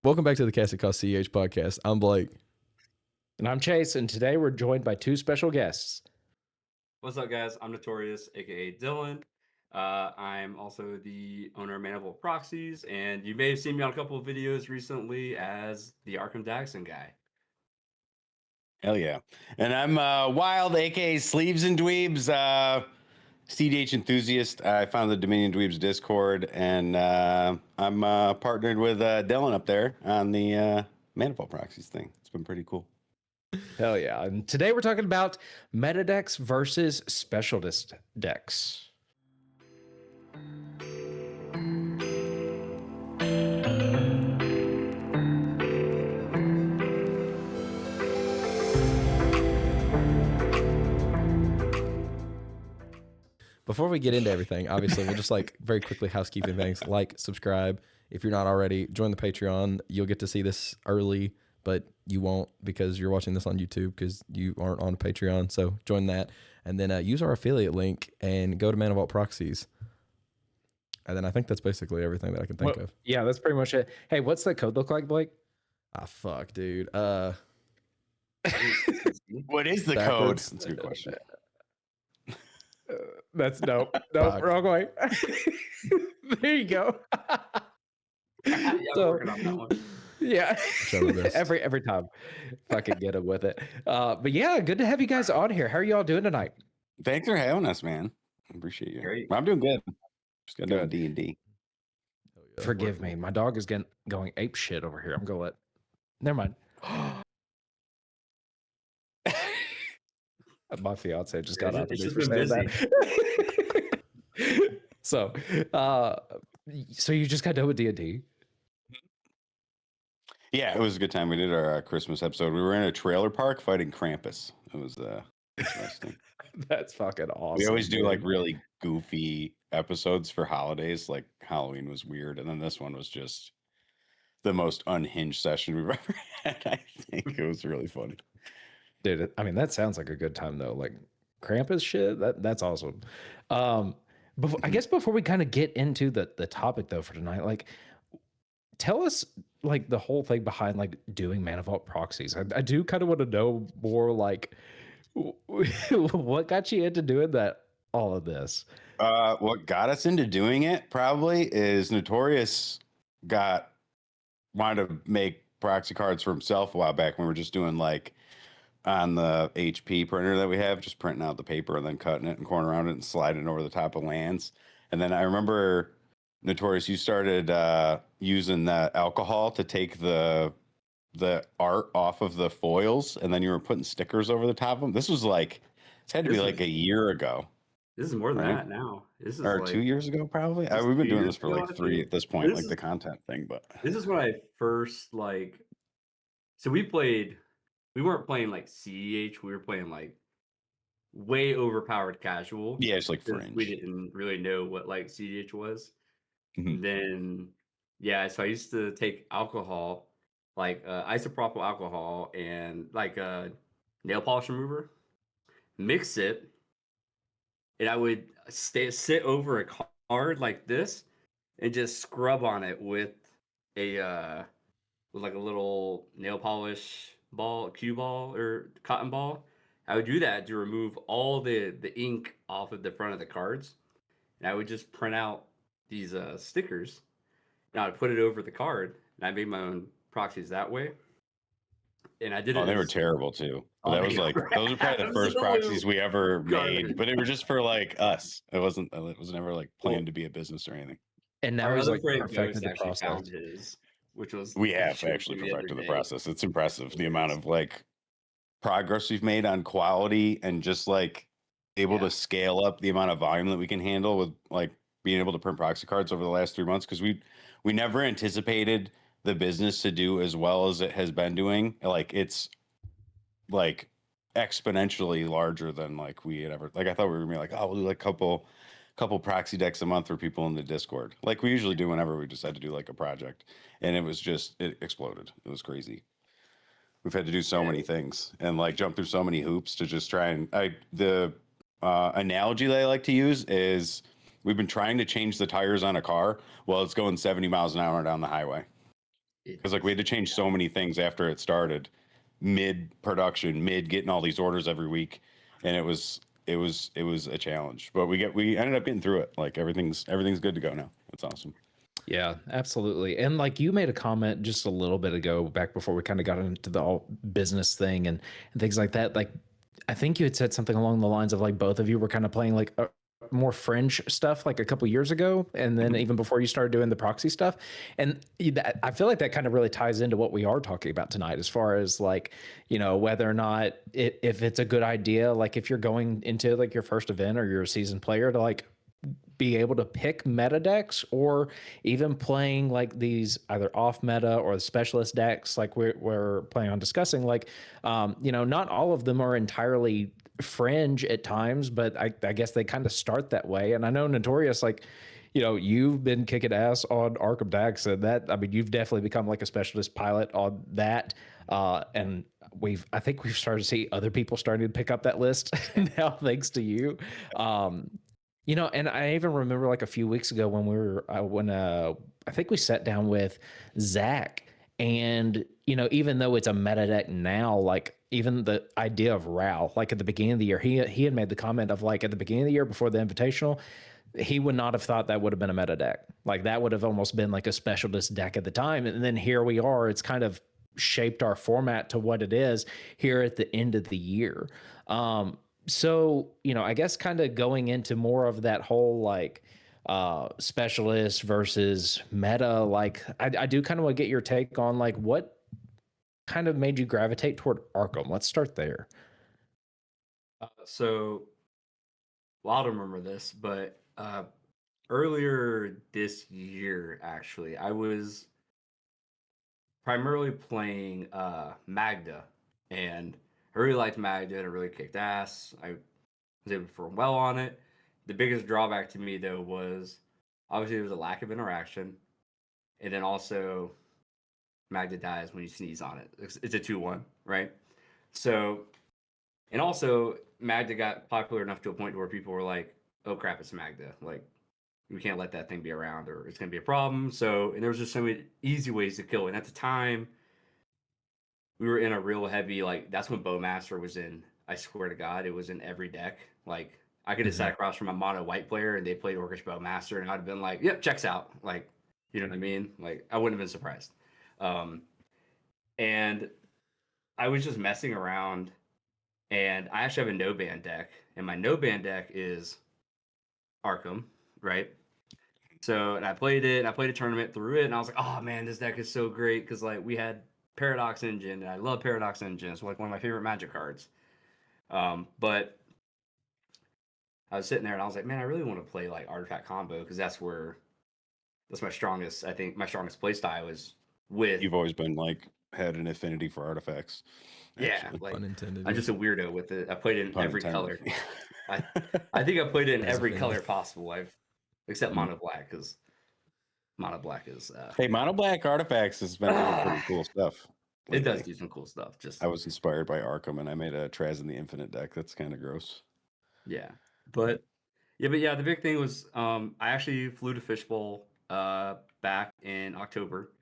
Welcome back to the Casting Cost cEDH podcast. I'm Blake. And I'm Chase, and today we're joined by two special guests. What's up, guys? I'm Notorious, aka Dylan. I'm also the owner of Manaval Proxies, and you may have seen me on a couple of videos recently as the Arcum Dagsson guy. Hell yeah. And I'm Wild, aka Sleeves and Dweebs, cEDH enthusiast. I found the Dominion Dweebs Discord, and I'm partnered with Dylan up there on the Manaval Proxies thing. It's been pretty cool. Hell yeah. And today we're talking about meta decks versus specialist decks. Before we get into everything, obviously, we'll just very quickly housekeeping things. Like, subscribe. If you're not already, join the Patreon. You'll get to see this early, but you won't because you're watching this on YouTube because you aren't on Patreon. So join that. And then use our affiliate link and go to Mana Vault Proxies. And then I think that's basically everything that I can think of. Yeah, that's pretty much it. Hey, what's the code look like, Blake? Ah, fuck, dude. What is the code? That's a good question. That's no, wrong way. There you go. Working on that one. Yeah, every time, fucking get him with it. But yeah, good to have you guys on here. How are you all doing tonight? Thanks for having us, man. I appreciate you. Great. I'm doing good. Just got done D&D. Forgive me, my dog is going ape shit over here. I'm gonna let. Never mind. My fiance just got out of me for saying that. So you just got done with D&D? Yeah, it was a good time. We did our Christmas episode. We were in a trailer park fighting Krampus. It was interesting. That's fucking awesome. We always do like really goofy episodes for holidays. Like Halloween was weird, and then this one was just the most unhinged session we've ever had. I think it was really funny. Dude, I mean, that sounds like a good time though. Like Krampus shit, that's awesome. I guess before we kind of get into the topic though for tonight, like tell us like the whole thing behind like doing Manaval Proxies. I do kind of want to know more like what got you into doing all of this. What got us into doing it probably is Notorious wanted to make proxy cards for himself a while back when we were just doing like on the HP printer that we have, just printing out the paper and then cutting it and going around it and sliding it over the top of lands. And then I remember, Notorious, you started using the alcohol to take the art off of the foils, and then you were putting stickers over the top of them. This had to be like a year ago. This is more than that now. This is or like 2 years ago, probably. We've been doing this for like 3 at this point, This the content thing. But this is when I first so we weren't playing like cEDH, we were playing like way overpowered casual. yeah, it's like fringe. We didn't really know what like cEDH was. Mhm. Then so I used to take alcohol, like isopropyl alcohol and like a nail polish remover, mix it, and I would sit over a card like this and just scrub on it with like a little nail polish ball, cue ball or cotton ball. I would do that to remove all the ink off of the front of the cards, and I would just print out these stickers. And I would put it over the card, and I made my own proxies that way. And I did it. They were terrible too. That was like those are probably the first proxies we ever made, but it was just for like us. It was never like planned to be a business or anything. And now Our he's other like friend perfected the actually process. found his, which was We have actually perfected the process. It's impressive the amount of like progress we've made on quality and just like able to scale up the amount of volume that we can handle with like being able to print proxy cards over the last 3 months, because we never anticipated the business to do as well as it has been doing. Like it's like exponentially larger than like we had ever, like I thought we were gonna be like, oh, we'll do like couple proxy decks a month for people in the Discord, like we usually do whenever we decide to do like a project. And it exploded. It was crazy. We've had to do so many things and like jump through so many hoops to just try and the analogy that I like to use is we've been trying to change the tires on a car while it's going 70 miles an hour down the highway. because like we had to change so many things after it started, mid production, mid getting all these orders every week, and it was a challenge. But we ended up getting through it. Like everything's good to go now. It's awesome. Yeah, absolutely. And like you made a comment just a little bit ago, back before we kind of got into the all business thing and things like that. Like, I think you had said something along the lines of like both of you were kind of playing like more fringe stuff like a couple years ago, and then even before you started doing the proxy stuff. And I feel like that kind of really ties into what we are talking about tonight, as far as like, you know, whether or not if it's a good idea, like if you're going into like your first event or you're a seasoned player, to like be able to pick meta decks, or even playing like these either off meta or specialist decks like we're planning on discussing. Like, you know, not all of them are entirely fringe at times, but I guess they kind of start that way. And I know Notorious, like, you know, you've been kicking ass on Arcum Dagsson. That, I mean, you've definitely become like a specialist pilot on that. And I think we've started to see other people starting to pick up that list now, thanks to you. You know, and I even remember like a few weeks ago when I think we sat down with Zach, and, you know, even though it's a meta deck now, like even the idea of Ral, like at the beginning of the year, he had made the comment of like at the beginning of the year before the Invitational, he would not have thought that would have been a meta deck. Like that would have almost been like a specialist deck at the time. And then here we are, it's kind of shaped our format to what it is here at the end of the year. So, you know, I guess kind of going into more of that whole like specialist versus meta, like I do kind of want to get your take on like what kind of made you gravitate toward Arcum. Let's start there. So, well, I don't remember this, but earlier this year, actually, I was primarily playing Magda, and I really liked Magda. It really kicked ass. I was able to perform well on it. The biggest drawback to me, though, was obviously there was a lack of interaction, and then also Magda dies when you sneeze on it. It's a 2-1, right? So, and also Magda got popular enough to a point where people were like, "Oh crap, it's Magda! Like, we can't let that thing be around, or it's gonna be a problem." So, and there was just so many easy ways to kill it. And at the time, we were in a real heavy, like, that's when Bowmaster was in. I swear to God, it was in every deck. Like, I could have sat across from a mono white player and they played Orcish Bowmaster, and I'd have been like, "Yep, checks out." Like, you know what I mean? Like, I wouldn't have been surprised. And I was just messing around, and I actually have a no ban deck, and my no ban deck is Arcum, right? So, and I played it, and I played a tournament through it, and I was like, "Oh man, this deck is so great," because like we had Paradox Engine, and I love Paradox Engine. It's like one of my favorite Magic cards. But I was sitting there, and I was like, "Man, I really want to play like Artifact Combo, because that's my strongest. I think my strongest play style is with." You've always been like had an affinity for artifacts. Yeah, Actually. like Pun intended. I'm just a weirdo with it. I played it in Pun every intended. color. I think I played it in As every offended. color possible. Except Mono Black, because Mono Black is Hey, Mono Black Artifacts has been doing pretty cool stuff. it does lately. do some cool stuff. Just I was inspired by Arcum, and I made a Traz in the Infinite deck. That's kind of gross. yeah, but yeah, the big thing was I actually flew to Fishbowl back in October,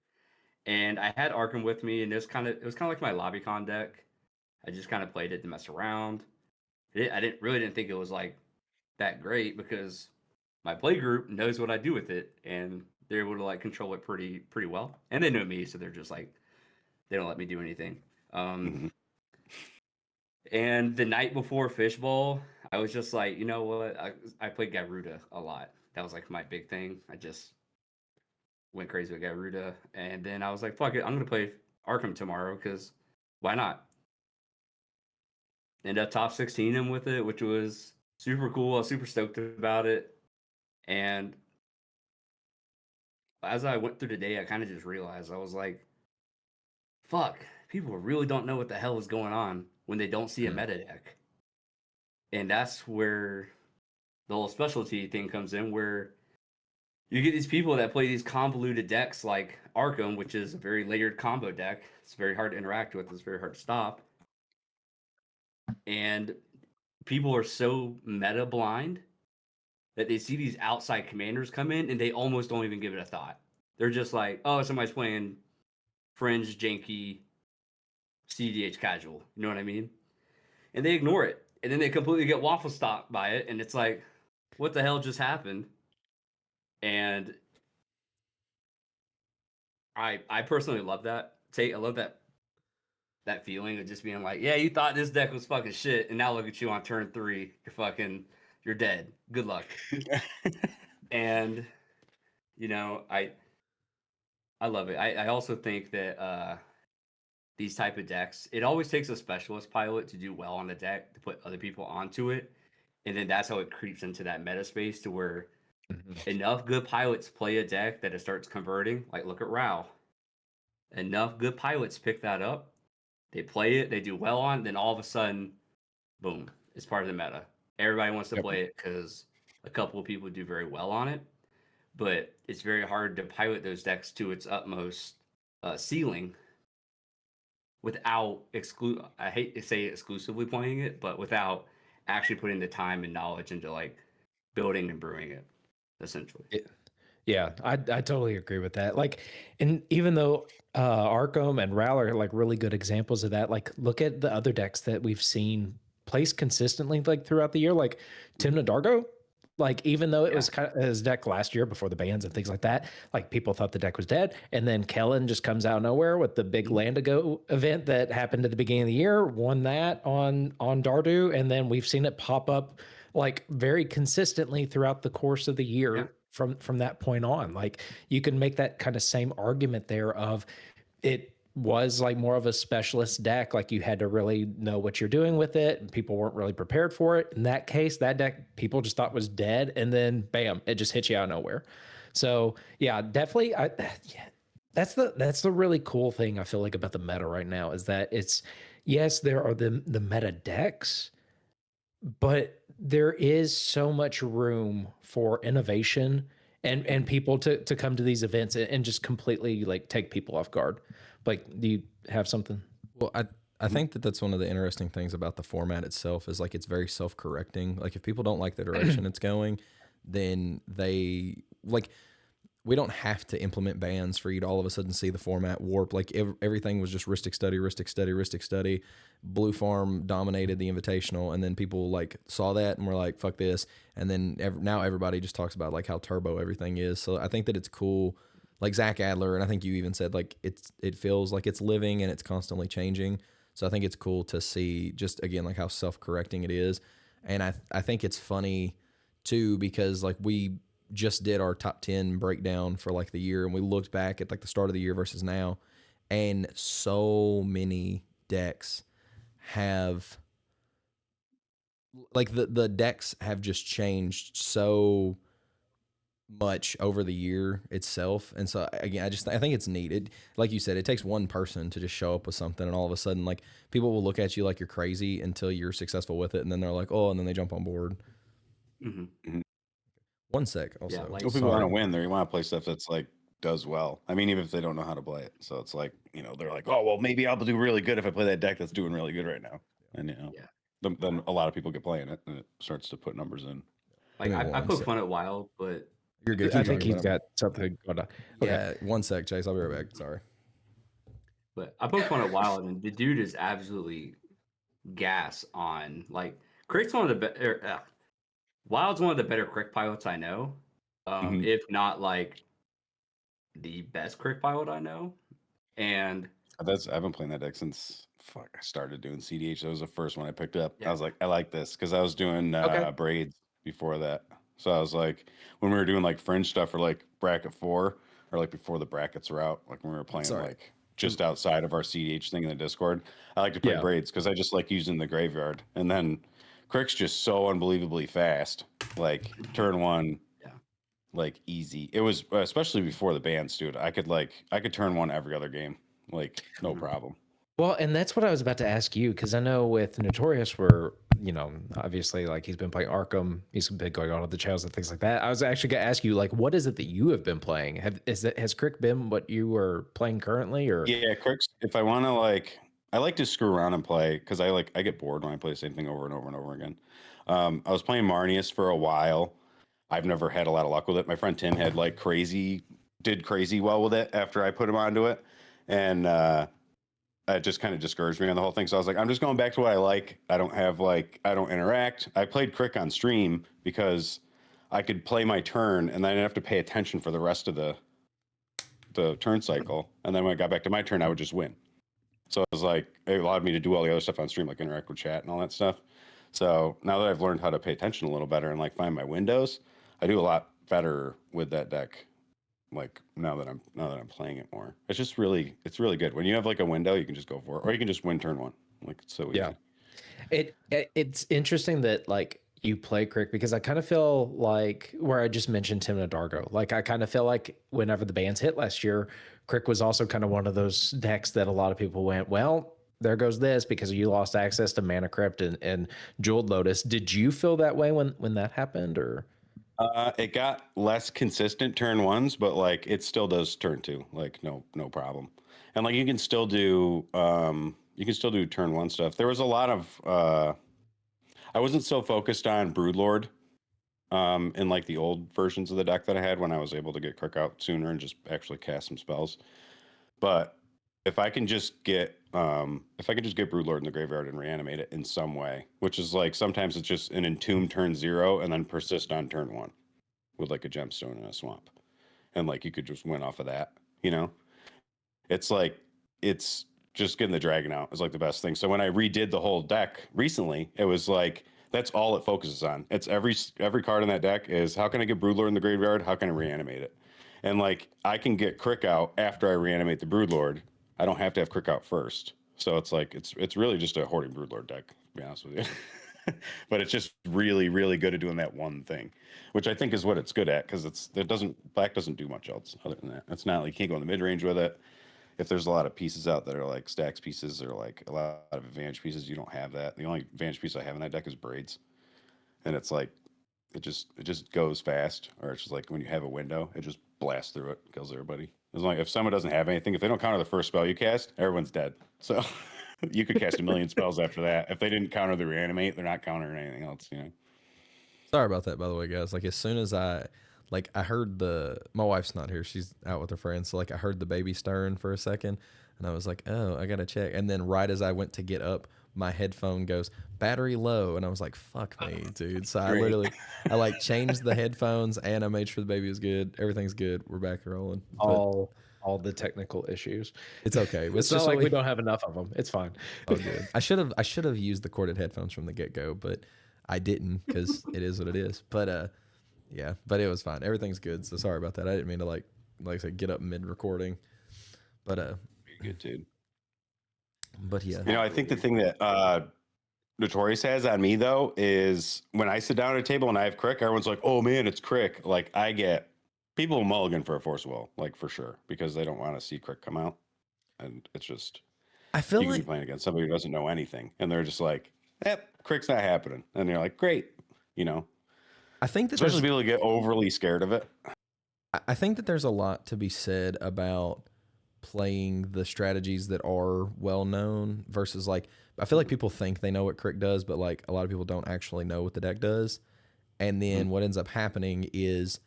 and I had Arkham with me, and it was kind of like my LobbyCon deck. I just kind of played it to mess around. I didn't think it was like that great, because my play group knows what I do with it, and they're able to like control it pretty well, and they know me, so they're just like, they don't let me do anything. Mhm. And the night before Fishbowl, I was just like, you know what? I played Garuda a lot. That was like my big thing. I just went crazy with Garuda, and then I was like, fuck it, I'm gonna play Arkham tomorrow, because why not? Ended up top 16 him with it, which was super cool. I was super stoked about it. And as I went through the day, I kind of just realized, I was like, fuck, people really don't know what the hell is going on when they don't see a meta deck. And that's where the whole specialty thing comes in, where you get these people that play these convoluted decks like Arkham, which is a very layered combo deck. It's very hard to interact with, it's very hard to stop. And people are so meta blind that they see these outside commanders come in and they almost don't even give it a thought. They're just like, oh, somebody's playing fringe, janky, cEDH casual. You know what I mean? And they ignore it. And then they completely get waffle stopped by it. And it's like, what the hell just happened? And I personally love that. I love that feeling of just being like, yeah, you thought this deck was fucking shit, and now look at you on turn 3. You're dead. Good luck. And I love it. I also think that these type of decks, it always takes a specialist pilot to do well on the deck to put other people onto it, and then that's how it creeps into that meta space to where enough good pilots play a deck that it starts converting. Like look at Rao. Enough good pilots pick that up. They play it, they do well on, then all of a sudden, boom, it's part of the meta. Everybody wants to play it because a couple of people do very well on it, but it's very hard to pilot those decks to its utmost ceiling without I hate to say exclusively playing it, but without actually putting the time and knowledge into like building and brewing it, essentially. Yeah, I totally agree with that. Like, and even though Arcum and Ral are like really good examples of that, like look at the other decks that we've seen placed consistently like throughout the year, like Timna Dargo. Like, even though it was kind of his deck last year before the bans and things like that, like people thought the deck was dead. And then Kellen just comes out of nowhere with the big Landigo event that happened at the beginning of the year, won that on Dardu. And then we've seen it pop up like very consistently throughout the course of the year from that point on. Like you can make that kind of same argument there of it was like more of a specialist deck. Like you had to really know what you're doing with it, and people weren't really prepared for it. In that case, that deck people just thought was dead, and then bam, it just hit you out of nowhere. So yeah, definitely. That's the really cool thing I feel like about the meta right now is that it's yes, there are the meta decks, but there is so much room for innovation and people to come to these events and just completely like take people off guard. Like, do you have something? Well, I think that that's one of the interesting things about the format itself is like it's very self-correcting. Like if people don't like the direction it's going, then they like we don't have to implement bans for you to all of a sudden see the format warp. Like everything was just Ristic Study. Blue Farm dominated the Invitational, and then people like saw that and were like, "Fuck this!" And then now everybody just talks about like how turbo everything is. So I think that it's cool. Like Zach Adler, and I think you even said like it feels like it's living and it's constantly changing. So I think it's cool to see just again like how self-correcting it is, and I think it's funny too because like we just did our top 10 breakdown for like the year, and we looked back at like the start of the year versus now, and so many decks have like the decks have just changed so much over the year itself. And so again, I think it's neat. Like you said, it takes one person to just show up with something, and all of a sudden like people will look at you like you're crazy until you're successful with it, and then they're like, oh, and then they jump on board. One sec also. Yeah, like, well, people want to win there. You want to play stuff that's like does well. I mean, even if they don't know how to play it. So it's like, they're like, oh, well, maybe I'll do really good if I play that deck that's doing really good right now. And, then a lot of people get playing it, and it starts to put numbers in. Like, I poke fun at Wild, but... You're good. I think he's got something going on. Okay. Yeah, one sec, Chase. I'll be right back. Sorry. But I poke fun at Wild, and the dude is absolutely gas on... Like, Crick's one of the better... Wild's one of the better Crick pilots I know. If not, like, the best Crick pilot I know. And... I've been playing that deck since... I started doing cEDH. That was the first one I picked up. Yeah. I was like, I like this because I was doing braids before that. So I was like, when we were doing like fringe stuff for like bracket 4 or like before the brackets were out, like when we were playing like just outside of our cEDH thing in the Discord, I like to play braids because I just like using the graveyard. And then Crick's just so unbelievably fast. Like turn 1, like easy. It was especially before the bans, dude. I could turn 1 every other game, like no problem. Well, and that's what I was about to ask you, because I know with Notorious, we're, obviously, like he's been playing Arcum, he's been going on with the channels and things like that. I was actually going to ask you, like, what is it that you have been playing? Has Crick been what you are playing currently, or? Yeah, Crick's. If I want to I like to screw around and play because I get bored when I play the same thing over and over and over again. I was playing Marnius for a while. I've never had a lot of luck with it. My friend Tim had did crazy well with it after I put him onto it. and it just kind of discouraged me on the whole thing. So I was like, I'm just going back to what I like. I don't interact. I played Crick on stream because I could play my turn and then I didn't have to pay attention for the rest of the turn cycle. And then when I got back to my turn, I would just win. So it was like, it allowed me to do all the other stuff on stream, like interact with chat and all that stuff. So now that I've learned how to pay attention a little better and like find my windows, I do a lot better with that deck. Like now that I'm playing it more, it's really good. When you have like a window, you can just go for it, or you can just win turn one. Like it's so easy. Yeah, it's interesting that like you play Crick, because I kind of feel like, where I just mentioned Tim and Dargo, like I kind of feel like whenever the bans hit last year, Crick was also kind of one of those decks that a lot of people went, well, there goes this, because you lost access to Mana Crypt and Jeweled Lotus. Did you feel that way when that happened, or? It got less consistent turn ones, but like it still does turn two, like no problem. And like you can still do turn one stuff. There was a lot of I wasn't so focused on Broodlord in like the old versions of the deck that I had, when I was able to get Crick out sooner and just actually cast some spells. But if I can just get Broodlord in the graveyard and reanimate it in some way, which is like sometimes it's just an Entomb turn 0 and then persist on turn 1 with like a gemstone and a swamp, and like you could just win off of that. It's like, it's just getting the dragon out is like the best thing. So when I redid the whole deck recently, it was like that's all it focuses on. It's every card in that deck is, how can I get Broodlord in the graveyard? How can I reanimate it? And like I can get Crick out after I reanimate the Broodlord. I don't have to have Crick out first. So it's like it's really just a hoarding Broodlord deck, to be honest with you. But it's just really, really good at doing that one thing, which I think is what it's good at, because black doesn't do much else other than that. It's not like you can't go in the mid range with it. If there's a lot of pieces out that are like stacks pieces or like a lot of advantage pieces, you don't have that. The only advantage piece I have in that deck is Braids, and it's like it just goes fast, or it's just like when you have a window, it just blasts through it, kills everybody. As long if someone doesn't have anything, if they don't counter the first spell you cast, everyone's dead. So you could cast a million spells after that. If they didn't counter the reanimate, they're not countering anything else. Sorry about that, by the way, guys. Like as soon as I heard my wife's not here, she's out with her friends, so like I heard the baby stirring for a second, and I was like, oh, I gotta check. And then right as I went to get up, my headphone goes battery low, and I was like, fuck me, dude. So I like changed the headphones, and I made sure the baby was good. Everything's good. We're back rolling. All the technical issues. It's okay. It's not like we don't have enough of them. It's fine. Oh, good. I should have used the corded headphones from the get go, but I didn't, because it is what it is. But yeah, but it was fine. Everything's good. So sorry about that. I didn't mean to like I said, get up mid recording. But you're good, dude. But yeah, I think the thing that Notorious has on me though is when I sit down at a table and I have Crick, everyone's like, "Oh man, it's Crick." Like I get people mulligan for a Force Will, like for sure, because they don't want to see Crick come out, and it's just I feel you like can be playing against somebody who doesn't know anything, and they're just like, Crick's not happening, and you're like, great, I think that especially people who get overly scared of it. I think that there's a lot to be said about playing the strategies that are well known versus like, I feel like people think they know what Crick does, but like a lot of people don't actually know what the deck does. And then what ends up happening is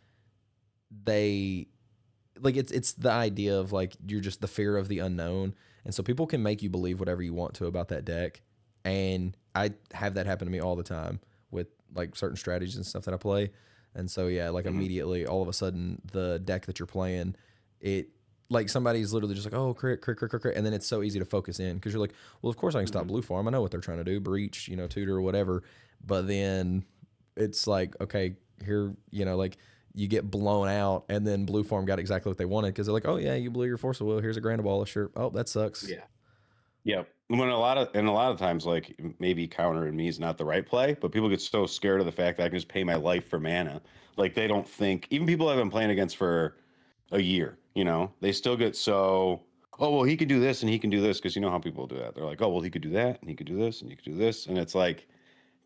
they like it's the idea of like you're just the fear of the unknown. And so people can make you believe whatever you want to about that deck. And I have that happen to me all the time with like certain strategies and stuff that I play. And so, yeah, like immediately, all of a sudden, the deck that you're playing, it like somebody's literally just like, oh, Crick. And then it's so easy to focus in because you're like, well, of course I can stop blue farm. I know what they're trying to do, breach, tutor or whatever. But then it's like, okay, here, like you get blown out and then blue farm got exactly what they wanted because they're like, oh, yeah, you blew your Force of Will. Here's a Grand Abolisher. Oh, that sucks. Yeah. Yeah. When a lot of times, like maybe counter in me is not the right play, but people get so scared of the fact that I can just pay my life for mana. Like they don't think, even people I've been playing against for a year, they still get so, oh, well, he can do this and he can do this. Cause you know how people do that. They're like, oh, well, he could do that and he could do this and he could do this. And it's like,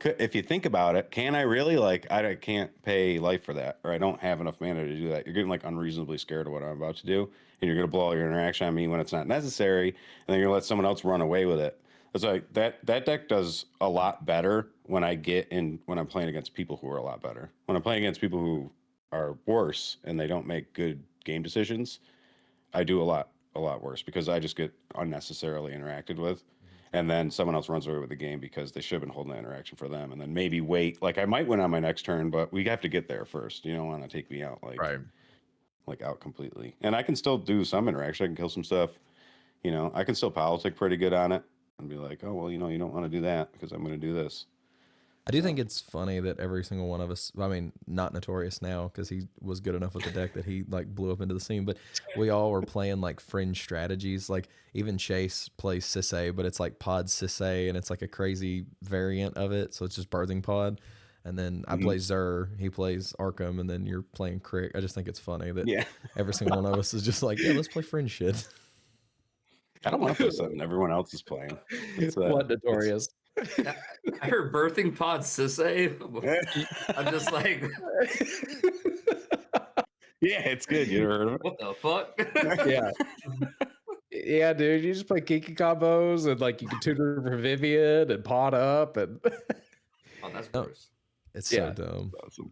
if you think about it, can I really I can't pay life for that, or I don't have enough mana to do that. You're getting like unreasonably scared of what I'm about to do, and you're gonna blow all your interaction on me when it's not necessary, and then you're gonna let someone else run away with it. It's like that deck does a lot better when I'm playing against people who are a lot better. When I'm playing against people who are worse and they don't make good game decisions, I do a lot a lot worse because I just get unnecessarily interacted with. And then someone else runs away with the game because they should have been holding that interaction for them. And then maybe wait. Like I might win on my next turn, but we have to get there first. You don't want to take me out like out completely. And I can still do some interaction. I can kill some stuff. You know, I can still politic pretty good on it and be like, oh well, you know, you don't want to do that because I'm going to do this. I do think it's funny that every single one of us, I mean, not Notorious now because he was good enough with the deck that he like blew up into the scene, but we all were playing like fringe strategies. Like even Chase plays Sisay, but it's like Pod Sisay and it's like a crazy variant of it. So it's just Birthing Pod. And then I play Zur, he plays Arcum, and then you're playing Crick. I just think it's funny that every single one of us is just like, yeah, let's play fringe shit. I don't want to play something everyone else is playing. What Notorious? I heard birthing pod sisay. I'm just like, yeah, it's good. You ever heard of it? what the fuck? Yeah. Yeah, dude, you just play Kiki combos and like you can tutor for Vivian and pot up and Oh, that's gross. It's so dumb. Awesome.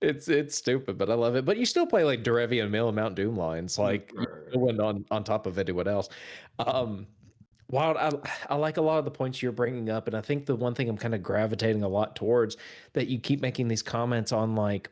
it's stupid, but I love it. But you still play like Derevian Mill and Mount Doom lines, like you went on top of anyone else. Wild, I like a lot of the points you're bringing up, and I think the one thing I'm kind of gravitating a lot towards that you keep making these comments on, like,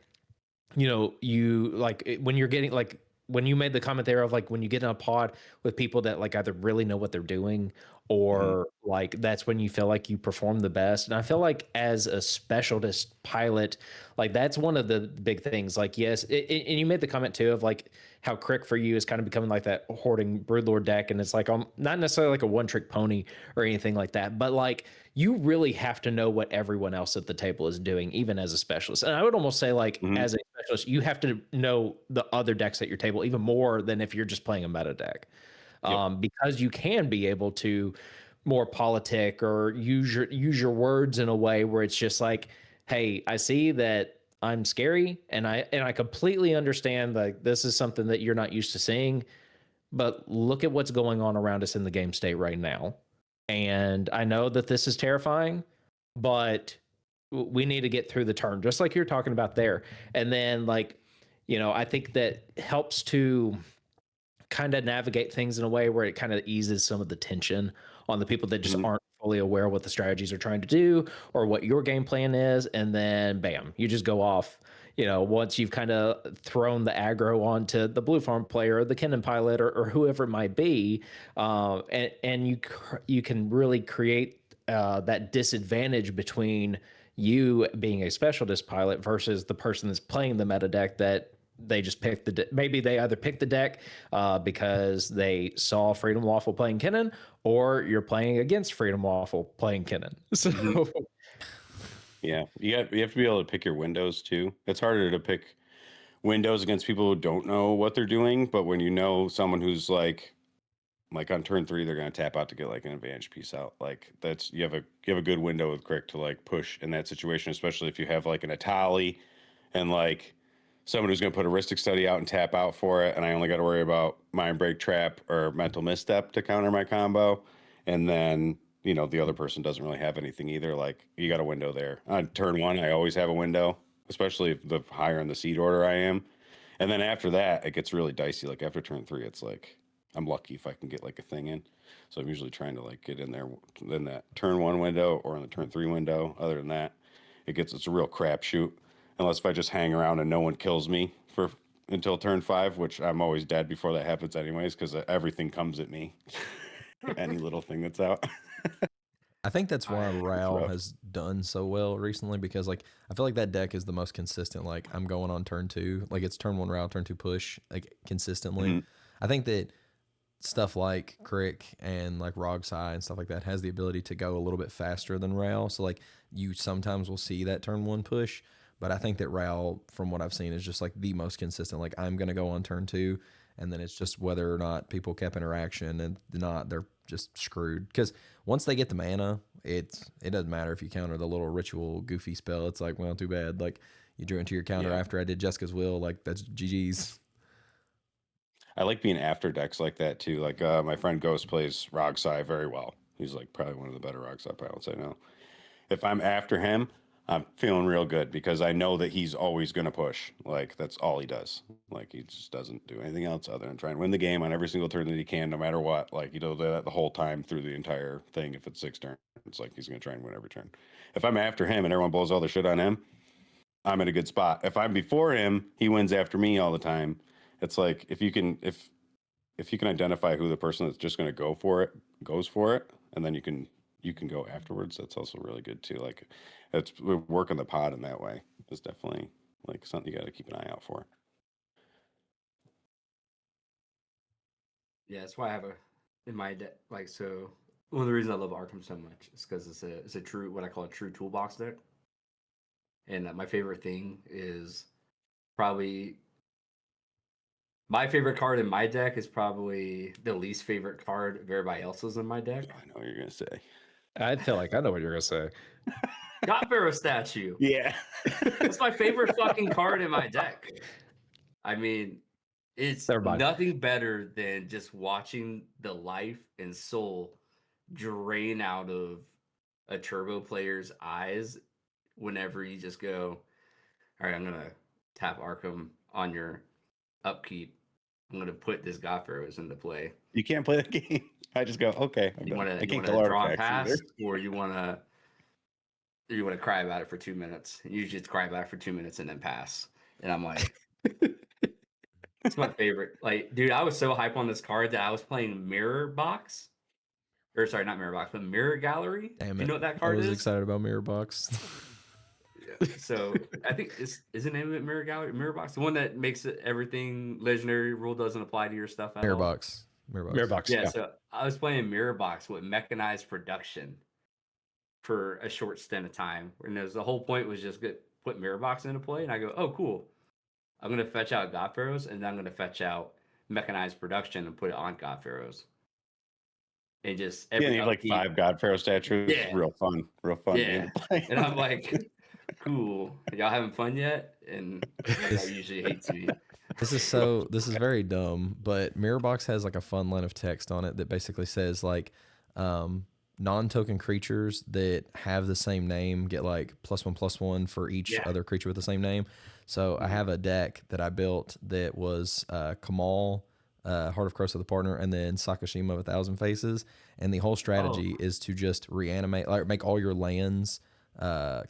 you know, you like when you're getting like when you made the comment there of like when you get in a pod with people that like either really know what they're doing or like that's when you feel like you perform the best. And I feel like as a specialist pilot, like that's one of the big things. Like, yes, and you made the comment too of like how Crick for you is kind of becoming like that hoarding Broodlord deck, and it's like not necessarily like a one-trick pony or anything like that, but like you really have to know what everyone else at the table is doing, even as a specialist. And I would almost say like as a specialist, you have to know the other decks at your table even more than if you're just playing a meta deck. Because you can be able to more politic or use your words in a way where it's just like, hey, I see that I'm scary and I completely understand like this is something that you're not used to seeing, but look at what's going on around us in the game state right now. And I know that this is terrifying, but we need to get through the turn, just like you're talking about there. And then like, you know, I think that helps to kind of navigate things in a way where it kind of eases some of the tension on the people that just aren't fully aware of what the strategies are trying to do or what your game plan is. And then bam, you just go off, you know, once you've kind of thrown the aggro onto the blue farm player or the Kennen pilot or whoever it might be. And you can really create that disadvantage between you being a specialist pilot versus the person that's playing the meta deck that they just picked maybe they either picked the deck because they saw Freedom Waffle playing Kennen, or you're playing against Freedom Waffle playing Kennen. So yeah, you have to be able to pick your windows too. It's harder to pick windows against people who don't know what they're doing, but when you know someone who's like on turn 3 they're going to tap out to get like an advantage piece out, like that's you have a good window with Crick to like push in that situation, especially if you have like an Atali and like someone who's going to put a Heuristic Study out and tap out for it, and I only got to worry about Mind Break Trap or Mental Misstep to counter my combo, and then, you know, the other person doesn't really have anything either. Like, you got a window there. On turn 1, I always have a window, especially if the higher in the seed order I am. And then after that, it gets really dicey. Like, after turn 3, it's like, I'm lucky if I can get, like, a thing in. So I'm usually trying to, like, get in there in that turn 1 window or in the turn 3 window. Other than that, it's a real crapshoot. Unless if I just hang around and no one kills me until turn 5, which I'm always dead before that happens anyways, because everything comes at me. Any little thing that's out. I think that's why Ral has done so well recently, because like I feel like that deck is the most consistent. Like I'm going on turn 2, like it's turn 1 Ral, turn 2 push, like consistently. I think that stuff like Crick and like Rogsai and stuff like that has the ability to go a little bit faster than Ral. So like you sometimes will see that turn 1 push. But I think that Ral, from what I've seen, is just like the most consistent. Like I'm going to go on turn 2, and then it's just whether or not people kept interaction, and not, they're just screwed. Because once they get the mana, it doesn't matter if you counter the little ritual goofy spell. It's like, well, too bad. Like you drew into your counter after I did Jessica's Will. Like that's GG's. I like being after decks like that too. Like my friend Ghost plays Rogsai very well. He's like probably one of the better Rogsai pilots I know. If I'm after him, I'm feeling real good because I know that he's always going to push. Like, that's all he does. Like, he just doesn't do anything else other than try and win the game on every single turn that he can, no matter what. Like, he does that the whole time through the entire thing. If it's 6 turns, it's like he's going to try and win every turn. If I'm after him and everyone blows all their shit on him, I'm in a good spot. If I'm before him, he wins after me all the time. It's like if you can identify who the person that's just going to go for it goes for it, and then you can go afterwards. That's also really good too. Like, we're working the pod in that way. It's definitely like something you got to keep an eye out for. Yeah, that's why I have in my deck. Like, so one of the reasons I love Arcum so much is because it's a true, what I call a true toolbox deck. And my favorite thing is probably my favorite card in my deck is probably the least favorite card of everybody else's in my deck. I know what you're gonna say. I feel like I know what you're gonna say. God Pharaoh statue. Yeah, That's my favorite fucking card in my deck. I mean, it's Never mind. nothing better than just watching the life and soul drain out of a turbo player's eyes whenever you just go, all right, I'm gonna tap Arcum on your upkeep. I'm gonna put this God Pharaohs into play. you can't play the game. I just go, okay. You want I to can't draw and artifacts pass, either. or you want to cry about it for 2 minutes. You usually just cry about it for 2 minutes and then pass. And I'm like, it's my favorite. Like, dude, I was so hype on this card that I was playing Mirror Box. Or sorry, not Mirror Box, but Mirror Gallery. Damn Do you it. know what that I card was is? excited about Mirror Box. Yeah. So I think is the name of it Mirror Gallery? Mirror Box? The one that makes it everything legendary rule doesn't apply to your stuff at Mirror all? Box. Mirror box. Yeah, so I was playing Mirror Box with mechanized production for a short stint of time. And the whole point was just put Mirror Box into play. And I go, oh, cool. I'm going to fetch out God Pharaohs, and then I'm going to fetch out mechanized production and put it on God Pharaohs. And just Yeah, you have like 5 God Pharaoh statues. Yeah. Real fun game to play. And I'm like, cool. Y'all having fun yet? And that usually hates me. This is very dumb, but Mirrorbox has like a fun line of text on it that basically says like non-token creatures that have the same name get like +1/+1 for each other creature with the same name. So I have a deck that I built that was Kamal, Heart of Cross of the Partner, and then Sakashima of 1,000 Faces. And the whole strategy is to just reanimate, like make all your lands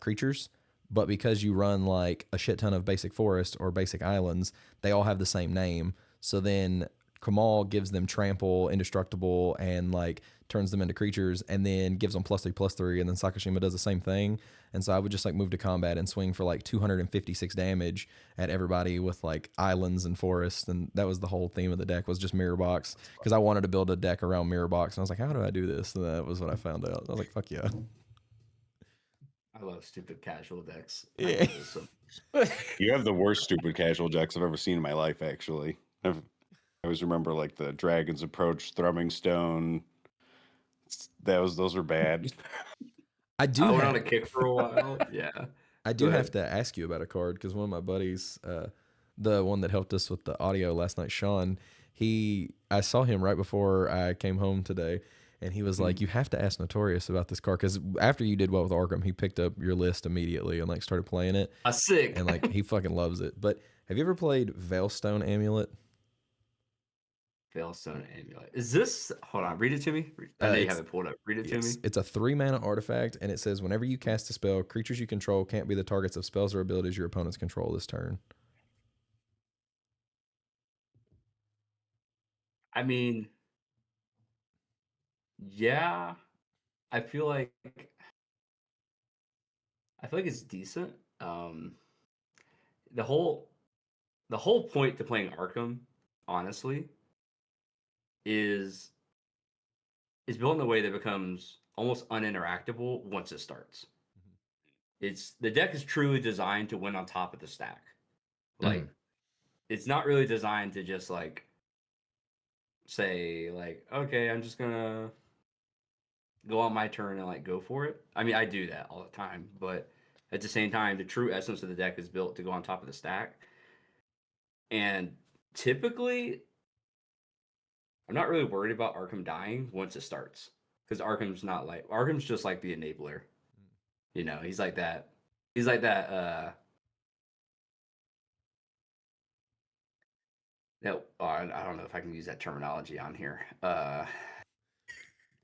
creatures. But because you run like a shit ton of basic forest or basic islands, they all have the same name. So then Kamal gives them trample, indestructible, and like turns them into creatures, and then gives them +3/+3. And then Sakashima does the same thing. And so I would just like move to combat and swing for like 256 damage at everybody with like islands and forests. And that was the whole theme of the deck, was just Mirror Box, because I wanted to build a deck around Mirror Box. And I was like, how do I do this? And that was what I found out. I was like, fuck yeah. I love stupid casual decks. Yeah. You have the worst stupid casual decks I've ever seen in my life, actually. I always remember like the Dragon's Approach, Thrumming Stone. Those were bad. I went on a kick for a while. Yeah. I do have to ask you about a card, because one of my buddies, the one that helped us with the audio last night, Sean, I saw him right before I came home today, and he was like, you have to ask Notorious about this card, because after you did well with Arcum, he picked up your list immediately and like started playing it. Sick. And like he fucking loves it. But have you ever played Veilstone Amulet? Veilstone Amulet. Is this? Hold on, read it to me. I know you have it pulled up. Read it to me. It's a 3-mana artifact, and it says whenever you cast a spell, creatures you control can't be the targets of spells or abilities your opponents control this turn. I mean, yeah, I feel like it's decent. The whole point to playing Arcum, honestly, is built in a way that becomes almost uninteractable once it starts. The deck is truly designed to win on top of the stack. Like, it's not really designed to just like say like, okay, I'm just gonna go on my turn and like go for it. I mean, I do that all the time, but at the same time, the true essence of the deck is built to go on top of the stack. And typically, I'm not really worried about Arcum dying once it starts, because Arcum's just like the enabler. You know, he's like that He's like that. No, I don't know if I can use that terminology on here.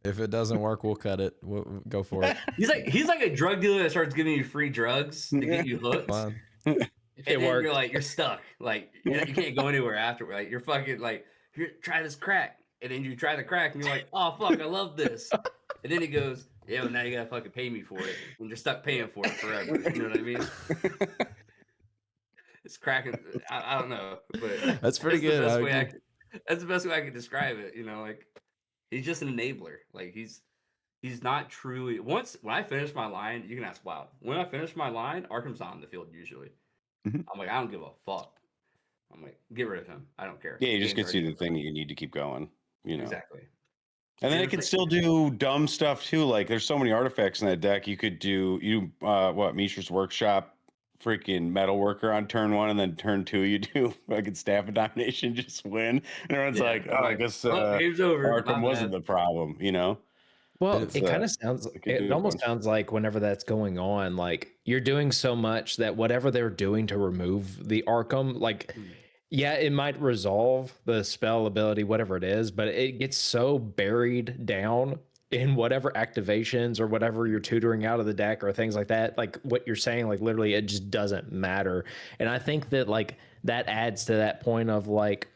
If it doesn't work, we'll cut it. We'll go for it. He's like a drug dealer that starts giving you free drugs to get you hooked. Fine. And It then worked. you're like, you're stuck. Like you can't go anywhere after. Like you're fucking like, here, try this crack. And then you try the crack and you're like, oh fuck, I love this. And then he goes, yeah, well, now you gotta fucking pay me for it. And you're stuck paying for it forever. You know what I mean? It's cracking. I don't know, but That's pretty good. That's the best way I can describe it. You know, like he's just an enabler. Like he's not truly. When I finish my line, you can ask Wild. When I finish my line, Arcum's on the field usually. Mhm. I'm like, I don't give a fuck. I'm like, get rid of him. I don't care. Yeah, he just Game's gets you already the thing that you need to keep going. You know. exactly. And then it Here's can the- still do dumb stuff too. Like there's so many artifacts in that deck. You could do Mishra's Workshop, freaking Metal Worker on turn 1, and then turn 2 you do fucking Staff of Domination, just win. And everyone's Yeah, like, I'm oh, I like, guess oh, game's over. Arkham My wasn't bad. the problem, you know? Well, It's, it kind of sounds, could do it a almost bunch. sounds like whenever that's going on, like you're doing so much that whatever they're doing to remove the Arkham, like, yeah, it might resolve the spell ability, whatever it is, but it gets so buried down in whatever activations or whatever you're tutoring out of the deck or things like that. Like what you're saying, like literally, it just doesn't matter. And I think that like that adds to that point of like,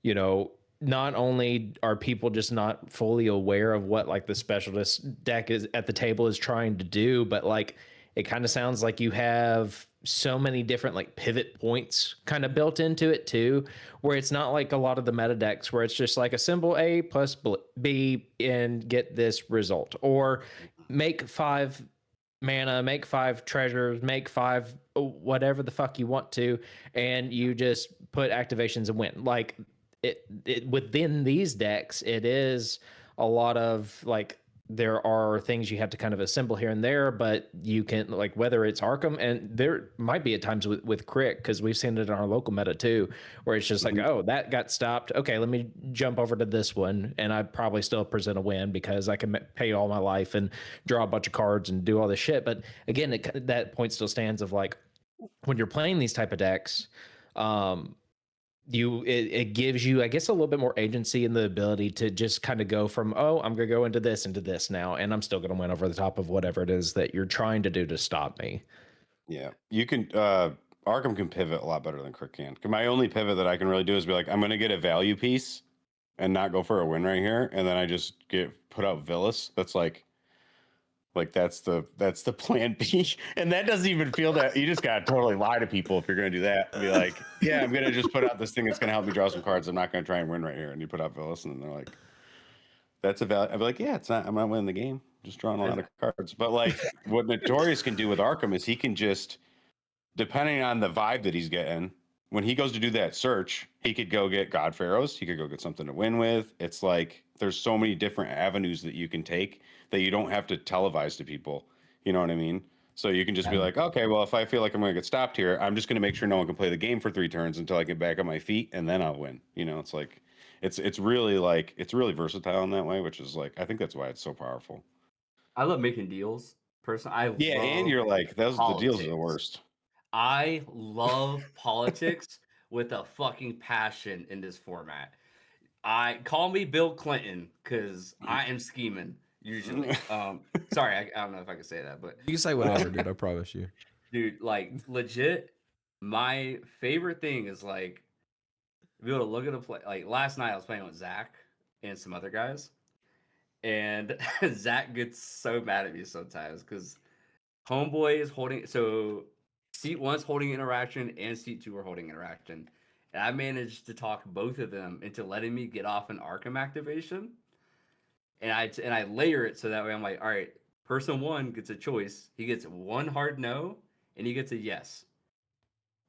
you know, not only are people just not fully aware of what like the specialist deck is at the table is trying to do, but like it kind of sounds like you have so many different like pivot points kind of built into it too, where it's not like a lot of the meta decks where it's just like a symbol A plus B and get this result, or make 5 mana, make 5 treasures, make 5 whatever the fuck you want to, and you just put activations and win. Like it within these decks, it is a lot of like there are things you have to kind of assemble here and there, but you can like whether it's Arkham, and there might be at times with Crick, because we've seen it in our local meta too, where it's just like, oh, that got stopped. Okay, let me jump over to this one, and I probably still present a win because I can pay all my life and draw a bunch of cards and do all this shit. But again, that point still stands of like when you're playing these type of decks, it gives you, I guess, a little bit more agency and the ability to just kind of go from, oh, I'm gonna go into this now, and I'm still gonna win over the top of whatever it is that you're trying to do to stop me. Yeah, you can. Arkham can pivot a lot better than Crick can. My only pivot that I can really do is be like, I'm going to get a value piece and not go for a win right here, and then I just put out Villas. That's like that's the plan B, and that doesn't even feel that. You just gotta totally lie to people if you're going to do that. And be like, yeah, I'm going to just put out this thing that's going to help me draw some cards. I'm not going to try and win right here. And you put out Villas, and they're like, that's a value. I'd be like, yeah, it's not. I'm not winning the game. Just drawing a lot of cards. But like, what Notorious can do with Arkham is he can just, depending on the vibe that he's getting, when he goes to do that search, he could go get God Pharaohs. He could go get something to win with. It's like there's so many different avenues that you can take that you don't have to televise to people. You know what I mean? So you can just be like, okay, well, if I feel like I'm going to get stopped here, I'm just going to make sure no one can play the game for 3 turns until I get back on my feet, and then I'll win. You know, it's like, it's really versatile in that way, which is like, I think that's why it's so powerful. I love making deals. Yeah, and you're like, the deals are the worst. I love politics with a fucking passion in this format. I call me Bill Clinton because I am scheming usually. Sorry, I don't know if I can say that, but You can say whatever, dude. I promise you. dude, like legit, my favorite thing is like be able to look at a play. Like last night, I was playing with Zach and some other guys, and Zach gets so mad at me sometimes because Homeboy is holding. So seat 1's holding interaction, and seat 2 are holding interaction. And I managed to talk both of them into letting me get off an Arcum activation. And I layer it so that way I'm like, all right, person 1 gets a choice. He gets 1 hard no, and he gets a yes.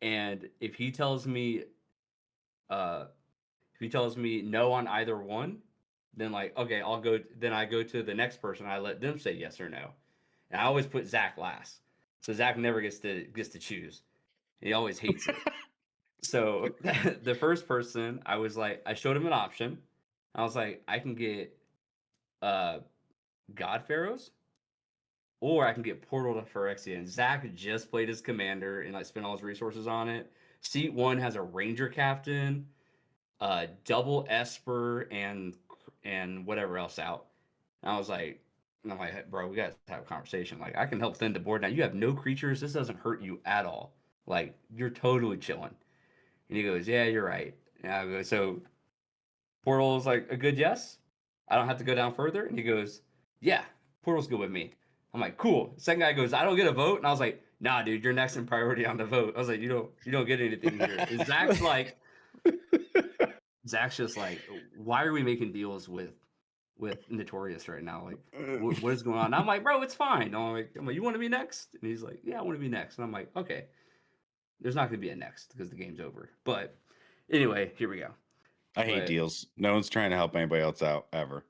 And if he tells me no on either one, then like, okay, I'll go. Then I go to the next person. I let them say yes or no. And I always put Zach last, so Zach never gets to choose. He always hates it. So the first person, I was like, I showed him an option. I was like, I can get God Pharaohs, or I can get Portal to Phyrexia. And Zach just played his commander and like spent all his resources on it. Seat 1 has a Ranger Captain, double Esper, and whatever else out. And I was like, bro, we got to have a conversation. Like, I can help thin the board now. You have no creatures. This doesn't hurt you at all. Like, you're totally chilling. And he goes, yeah, you're right. And I go, so Portal's like a good yes? I don't have to go down further? And he goes, yeah, Portal's good with me. I'm like, cool. Second guy goes, I don't get a vote. And I was like, nah, dude, you're next in priority on the vote. I was like, you don't get anything here. And Zach's just like, why are we making deals with Notorious right now? Like, what is going on? And I'm like, bro, it's fine. I'm like, you want to be next? And he's like, yeah, I want to be next. And I'm like, okay. There's not going to be a next because the game's over. But anyway, here we go. I hate deals. No one's trying to help anybody else out ever.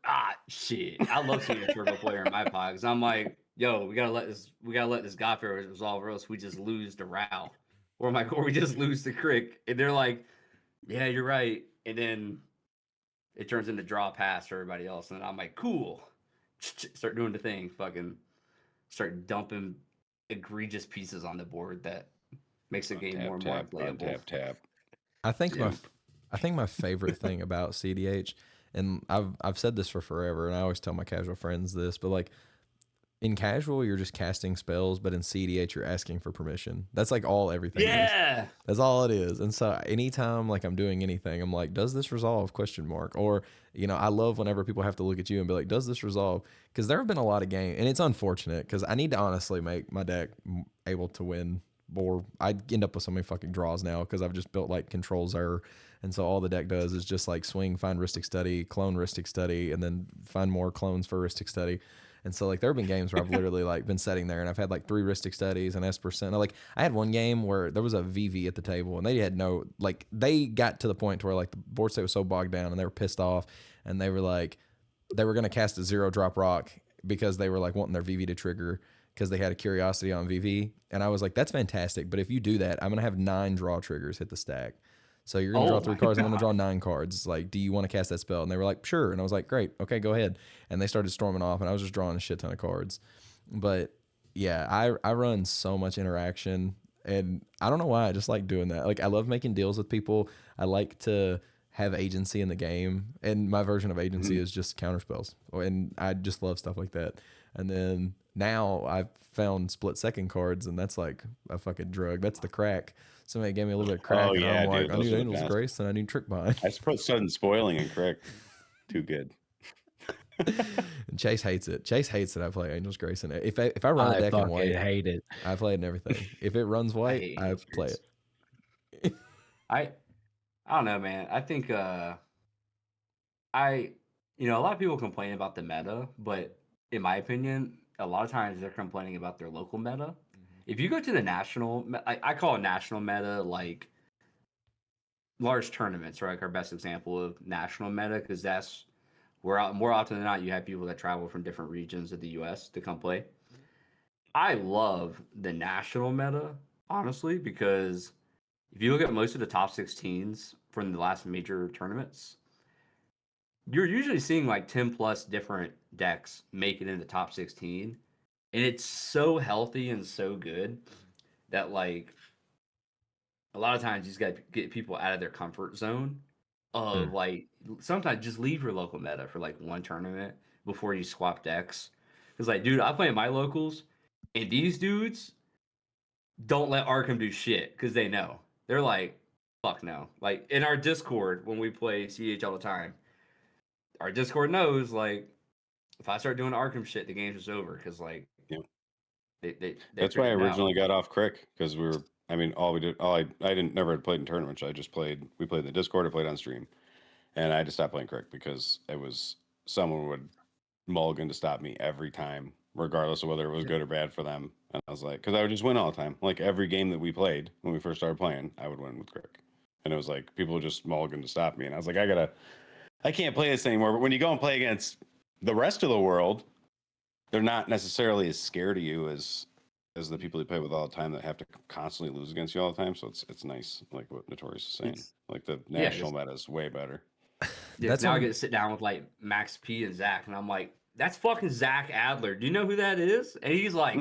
Shit. I love seeing a turbo player in my pod because I'm like, yo, we gotta let this Godfair resolve, or else we just lose to Rao. Or we just lose to Crick. And they're like, yeah, you're right. And then it turns into draw pass for everybody else. And I'm like, cool. Start doing the thing. Fucking start dumping egregious pieces on the board that makes the game more and more playable. Tap. I think my favorite thing about cEDH, and I've said this for forever, and I always tell my casual friends this, but like in casual you're just casting spells, but in cEDH you're asking for permission. That's like everything is. That's all it is. And so anytime like I'm doing anything, I'm like, does this resolve? ? Or I love whenever people have to look at you and be like, does this resolve? Because there have been a lot of games, and it's unfortunate because I need to honestly make my deck able to win. Or I end up with so many fucking draws now because I've just built like Control Zer, and so all the deck does is just like swing, find Rhystic Study, clone Rhystic Study, and then find more clones for Rhystic Study. And so like there have been games where I've literally like been sitting there and I've had like 3 Rhystic Studies and Esper Sentinel. Like I had one game where there was a VV at the table and they had they got to the point where like the board state was so bogged down and they were pissed off and they were going to cast a 0-drop rock because they were like wanting their VV to trigger because they had a curiosity on VV. And I was like, that's fantastic. But if you do that, I'm going to have 9 draw triggers hit the stack. So you're going to draw 3 cards. I'm going to draw 9 cards. Like, do you want to cast that spell? And they were like, sure. And I was like, great. Okay, go ahead. And they started storming off and I was just drawing a shit ton of cards. But yeah, I run so much interaction and I don't know why. I just like doing that. Like I love making deals with people. I like to have agency in the game. And my version of agency is just counter spells. And I just love stuff like that. And then now I've found split second cards, and that's like a fucking drug. That's the crack. Somebody gave me a little bit of crack, and I'm like, I need Angel's Grace, and I need Trick Bind. I suppose sudden spoiling and crack. Too good. And Chase hates it. Chase hates that I play Angel's Grace, and if I run a deck in white, I hate it. I play it in everything. If it runs white, I play it. I don't know, man. I think a lot of people complain about the meta, but in my opinion, a lot of times they're complaining about their local meta. If you go to the national, I call it national meta, like large tournaments, right? Like our best example of national meta, because that's where more often than not you have people that travel from different regions of the U.S. to come play. I love the national meta, honestly, because if you look at most of the top 16s from the last major tournaments, you're usually seeing like 10 plus different decks make it in the top 16. And it's so healthy and so good that like a lot of times you just got to get people out of their comfort zone of like sometimes just leave your local meta for like one tournament before you swap decks. Because like, dude, I play in my locals and these dudes don't let Arcum do shit because they know. They're like, fuck no. Like in our Discord when we play cEDH all the time, our Discord knows like if I start doing Arcum shit, the game's just over because like that's why I originally got off Crick because I never had played in tournaments. We played in the Discord, I played on stream, and I had to stop playing Crick because it was someone would mulligan to stop me every time, regardless of whether it was good or bad for them. And I was like, because I would just win all the time. Like every game that we played when we first started playing, I would win with Crick, and it was like people would just mulligan to stop me, and I was like, I can't play this anymore. But when you go and play against the rest of the world, they're not necessarily as scared of you as the people you play with all the time that have to constantly lose against you all the time. So it's nice, like what Notorious is saying. Like the national meta is way better. That's now I get to sit down with like Max P and Zach, and I'm like, that's fucking Zach Adler. Do you know who that is? And he's like,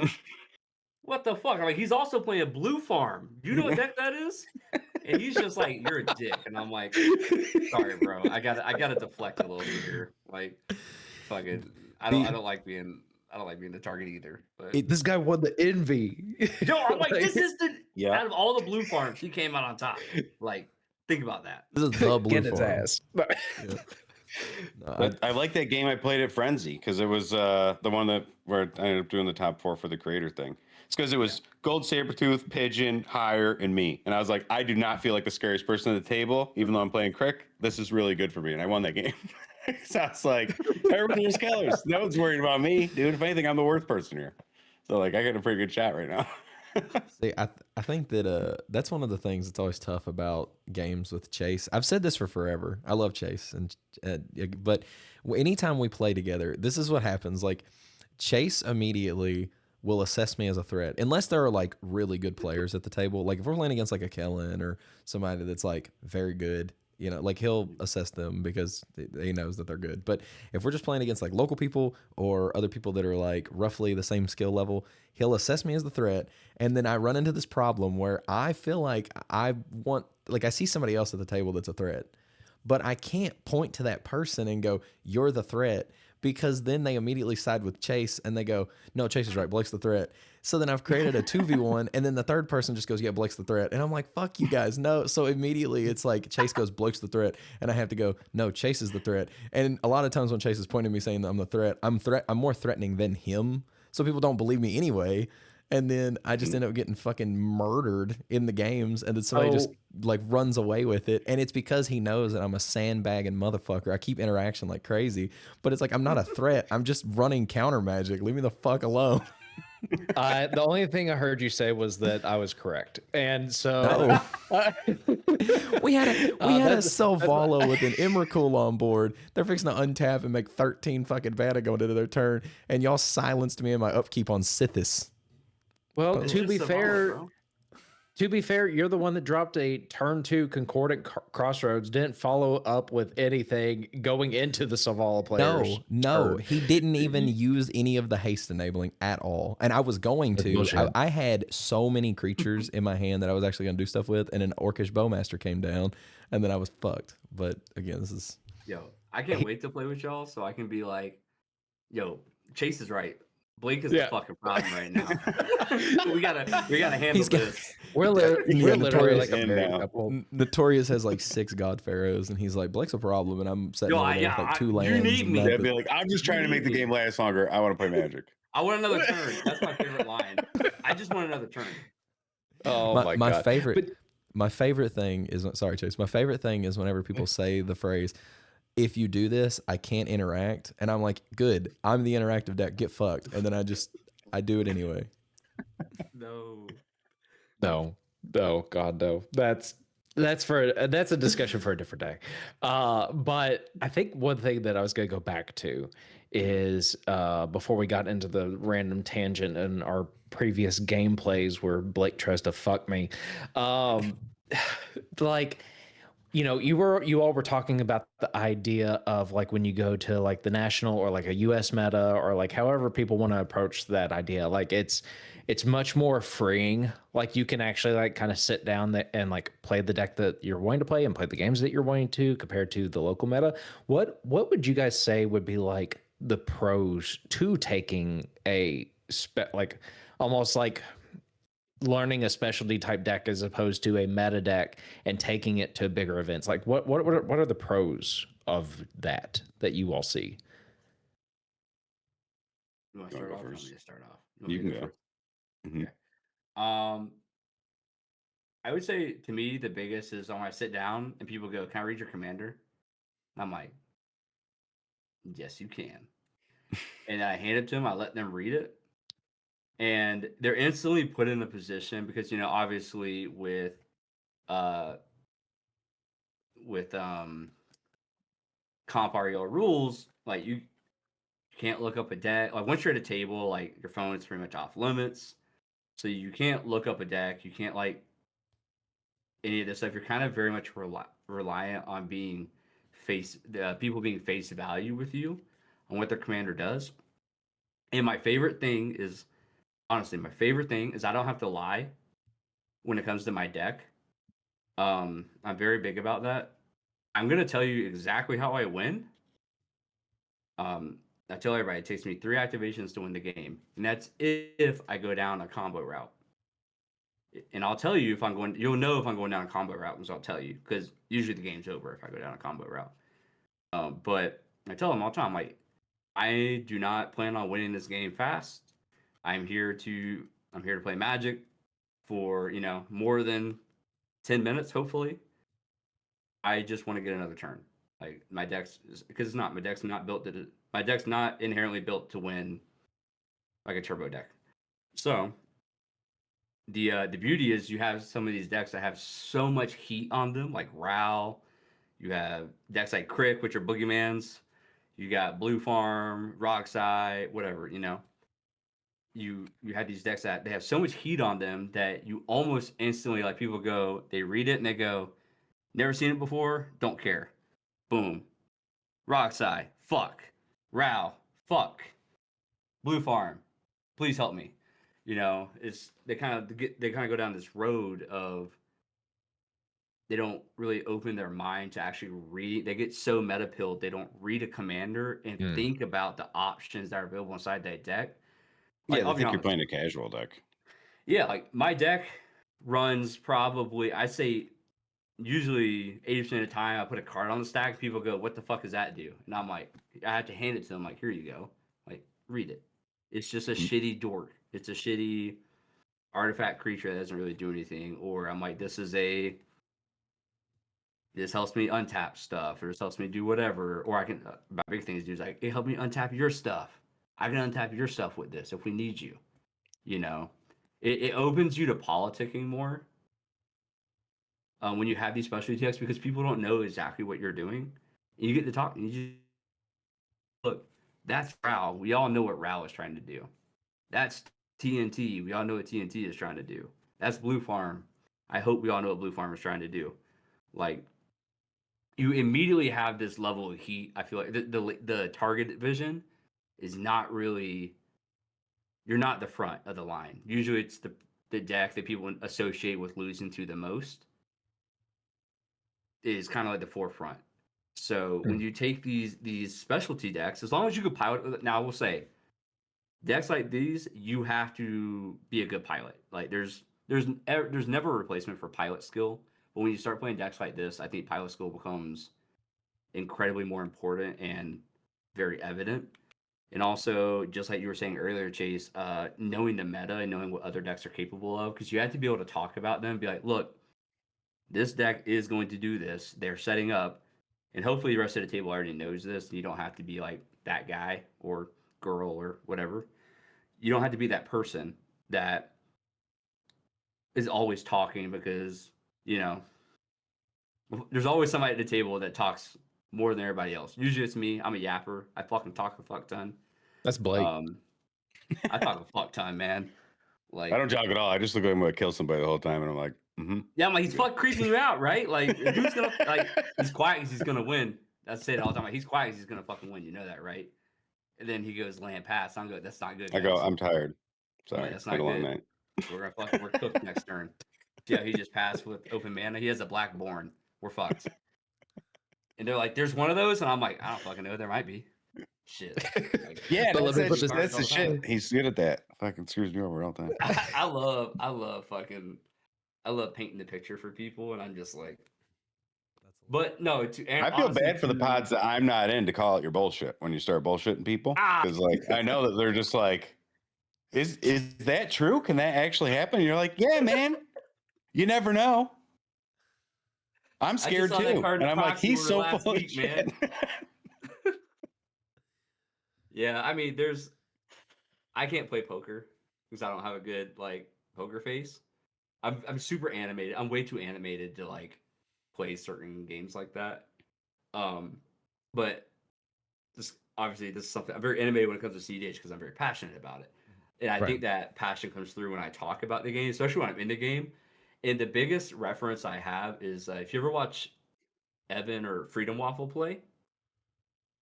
what the fuck? I'm like, he's also playing a Blue Farm. Do you know what deck that is? And he's just like, you're a dick. And I'm like, sorry, bro. I gotta deflect a little bit here. Like, fucking, I don't like being the target either. But This guy won the envy. yo, I'm like, this is the Yeah. out of all the Blue Farms, he came out on top. Like, think about that. This is the blue Get his farm. ass. Yeah. No, But I like that game I played at Frenzy because it was the one where I ended up doing the top 4 for the creator thing. It's because it was Gold Sabertooth, Pigeon, Hire, and me. And I was like, I do not feel like the scariest person at the table, even though I'm playing Crick. This is really good for me. And I won that game. So I was like, everybody is colors. No one's worried about me, dude. If anything, I'm the worst person here. So like I got a pretty good shot right now. See, I think that that's one of the things that's always tough about games with Chase. I've said this for forever. I love Chase, but anytime we play together, this is what happens. Like Chase immediately will assess me as a threat, unless there are like really good players at the table. Like if we're playing against like a Kellen or somebody that's like very good. You know, like he'll assess them because he knows that they're good. But if we're just playing against like local people or other people that are like roughly the same skill level, he'll assess me as the threat. And then I run into this problem where I feel like I see somebody else at the table that's a threat, but I can't point to that person and go, you're the threat, because then they immediately side with Chase and they go, no, Chase is right, Blake's the threat. So then I've created a 2v1 and then the third person just goes, yeah, Blake's the threat. And I'm like, fuck you guys, no. So immediately it's like Chase goes, Blake's the threat. And I have to go, no, Chase is the threat. And a lot of times when Chase is pointing at me saying that I'm the threat, I'm more threatening than him. So people don't believe me anyway. And then I just end up getting fucking murdered in the games. And then somebody just like runs away with it. And it's because he knows that I'm a sandbagging motherfucker. I keep interaction like crazy. But it's like, I'm not a threat. I'm just running counter magic. Leave me the fuck alone. The only thing I heard you say was that I was correct. And so we had a Selvala with an Emrakul on board. They're fixing to untap and make 13 fucking mana going into their turn. And y'all silenced me in my upkeep on Sithis. Well, It's to just be Zavala, fair, bro. you're the one that dropped a turn 2 Concordant Crossroads, didn't follow up with anything going into the Savala players. No, turn. he didn't even use any of the haste enabling at all. And I was going That's to. bullshit. I had so many creatures in my hand that I was actually going to do stuff with, and an Orcish Bowmaster came down, and then I was fucked. But again, this is... Yo, I can't wait to play with y'all so I can be like, yo, Chase is right. Blake is the fucking problem right now. we gotta handle this. We're literally Notorious like a married couple. Notorious has like 6 God Pharaohs, and he's like, Blake's a problem, and I'm setting Yo, over there with like 2 lands. you need and me. nothing. I'd be like, I'm just trying to make the game last longer. I want to play Magic. I want another turn. That's my favorite line. I just want another turn. Oh my God. My favorite thing is, sorry, Chase. My favorite thing is whenever people say the phrase, if you do this, I can't interact. And I'm like, good, I'm the interactive deck, get fucked. And then I do it anyway. No. No, God, no. That's a discussion for a different day. But I think one thing that I was going to go back to is before we got into the random tangent in our previous gameplays where Blake tries to fuck me, like, you know, you all were talking about the idea of like when you go to like the national or like a US meta or like however people want to approach that idea, like it's much more freeing. Like you can actually like kind of sit down and like play the deck that you're wanting to play and play the games that you're wanting to compared to the local meta. What would you guys say would be like the pros to taking a like almost like learning a specialty type deck as opposed to a meta deck and taking it to bigger events? Like what are the pros of that you all see? You want to start off? Or want me to start off? You can go. Okay. I would say to me the biggest is when I sit down and people go, "Can I read your commander?" And I'm like, "Yes, you can." And I hand it to them. I let them read it, and they're instantly put in a position because obviously with comp REL rules, like you can't look up a deck. Like once you're at a table, like your phone is pretty much off limits. So you can't look up a deck. You can't like any of this stuff. You're kind of very much reliant on being people being face value with you. on what their commander does. And my favorite thing is, honestly, I don't have to lie when it comes to my deck. I'm very big about that. I'm gonna tell you exactly how I win. I tell everybody it takes me 3 activations to win the game, and that's if I go down a combo route. And I'll tell you if I'm going. You'll know if I'm going down a combo route, because I'll tell you, because usually the game's over if I go down a combo route. But I tell them all the time, like, I do not plan on winning this game fast. I'm here to play Magic for more than 10 minutes, hopefully. I just want to get another turn. Like my deck's because my deck's not inherently built to win like a turbo deck. So the beauty is you have some of these decks that have so much heat on them, like Ral. You have decks like Crick, which are Boogeymans. You got Blue Farm, Roxai, whatever, You have these decks that they have so much heat on them that you almost instantly, like, people go, they read it and they go, never seen it before, don't care. Boom. Roxai, fuck. Ral, fuck. Blue Farm, please help me. It's they kind of go down this road of they don't really open their mind to actually read. They get so meta pilled, they don't read a commander and think about the options that are available inside that deck. Like, I think you're playing a casual deck. Yeah, like my deck runs probably, I say, usually 80% of the time I put a card on the stack. People go, "What the fuck does that do?" And I'm like, I have to hand it to them. Like, here you go. Like, read it. It's just a shitty dork. It's a shitty artifact creature that doesn't really do anything. Or I'm like, this helps me untap stuff, or this helps me do whatever. Or I can, my big thing is like, it helped me untap your stuff. I can untap your stuff with this if we need you. It opens you to politicking more when you have these specialty decks, because people don't know exactly what you're doing. And you get to talk, and you just look. That's Ral. We all know what Ral is trying to do. That's TNT. We all know what TNT is trying to do. That's Blue Farm. I hope we all know what Blue Farm is trying to do. Like, you immediately have this level of heat. I feel like the target vision is not really. You're not the front of the line. Usually, it's the deck that people associate with losing to the most is kind of like the forefront. So when you take these specialty decks, as long as you can pilot. Now I will say, decks like these, you have to be a good pilot. Like there's never a replacement for pilot skill. But when you start playing decks like this, I think pilot skill becomes incredibly more important and very evident. And also, just like you were saying earlier, Chase, knowing the meta and knowing what other decks are capable of, because you have to be able to talk about them and be like, look, this deck is going to do this. They're setting up, and hopefully the rest of the table already knows this. And you don't have to be like that guy or girl or whatever. You don't have to be that person that is always talking, because, there's always somebody at the table that talks more than everybody else. Usually it's me. I'm a yapper. I fucking talk a fuck ton. That's Blake. I talk a fuck ton, man. Like, I don't talk at all. I just look like I'm gonna kill somebody the whole time, and I'm like, yeah, I'm like, he's fucking creeping you out, right? Like, dude's gonna, like, he's quiet because he's gonna win. That's it all the time. Like, he's quiet because he's gonna fucking win. You know that, right? And then he goes land pass. I'm good. That's not good. I go, I'm tired. Sorry, like, that's not long good. night. We're cooked next turn. Yeah, he just passed with open mana. He has a Blackborn. We're fucked. And they're like, "There's one of those," and I'm like, "I don't fucking know. There might be." Shit. Like, Yeah, But let me put this- that's the shit. He's good at that. Fucking screws me over all the time. I love painting the picture for people, and I'm just like, but no, I feel bad for the pods that I'm not in to call it your bullshit when you start bullshitting people, because like I know that they're just like, is that true? Can that actually happen? And you're like, yeah, man. You never know. I'm scared too, and I'm like, he's so full of shit. Yeah, I mean, I can't play poker because I don't have a good like poker face. I'm super animated. I'm way too animated to like play certain games like that. But this is something I'm very animated when it comes to cEDH because I'm very passionate about it. And I think that passion comes through when I talk about the game, especially when I'm in the game. And the biggest reference I have is if you ever watch Evan or Freedom Waffle play,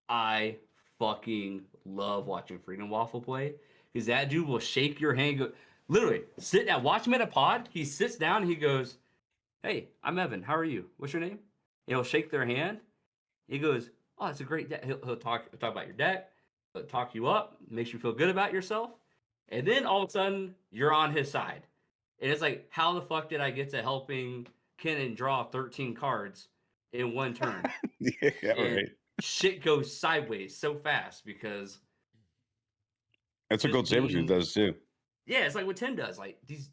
I fucking love watching Freedom Waffle play because that dude will shake your hand. Literally, sit down, watch him at a pod. He sits down and he goes, "Hey, I'm Evan. How are you? What's your name?" And he'll shake their hand. He goes, "Oh, it's a great deck." He'll talk about your deck, he'll talk you up, makes you feel good about yourself. And then all of a sudden, you're on his side. And it's like, how the fuck did I get to helping Kenan draw 13 cards in one turn? Yeah, And right. shit goes sideways so fast because That's what Gold Sabretooth does too. yeah, it's like what Tim does. Like these,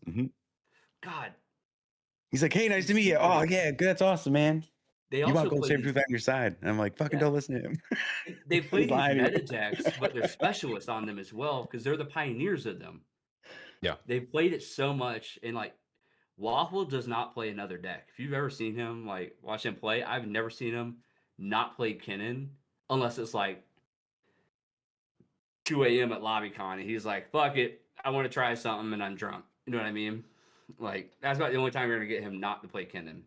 God. He's like, "Hey, nice to meet you." "Oh yeah, good. That's awesome, man. They You also want Gold play Sabretooth on your side?" And I'm like, "Fucking don't listen to him." they play He's these lying to you. meta decks, but they're specialists on them as well because they're the pioneers of them. Yeah. They played it so much, and like Waffle does not play another deck. If you've ever seen him, like watch him play, I've never seen him not play Kenan unless it's like 2 a.m. at LobbyCon and he's like, "Fuck it, I want to try something," and I'm drunk. You know what I mean? Like that's about the only time you're gonna get him not to play Kenan.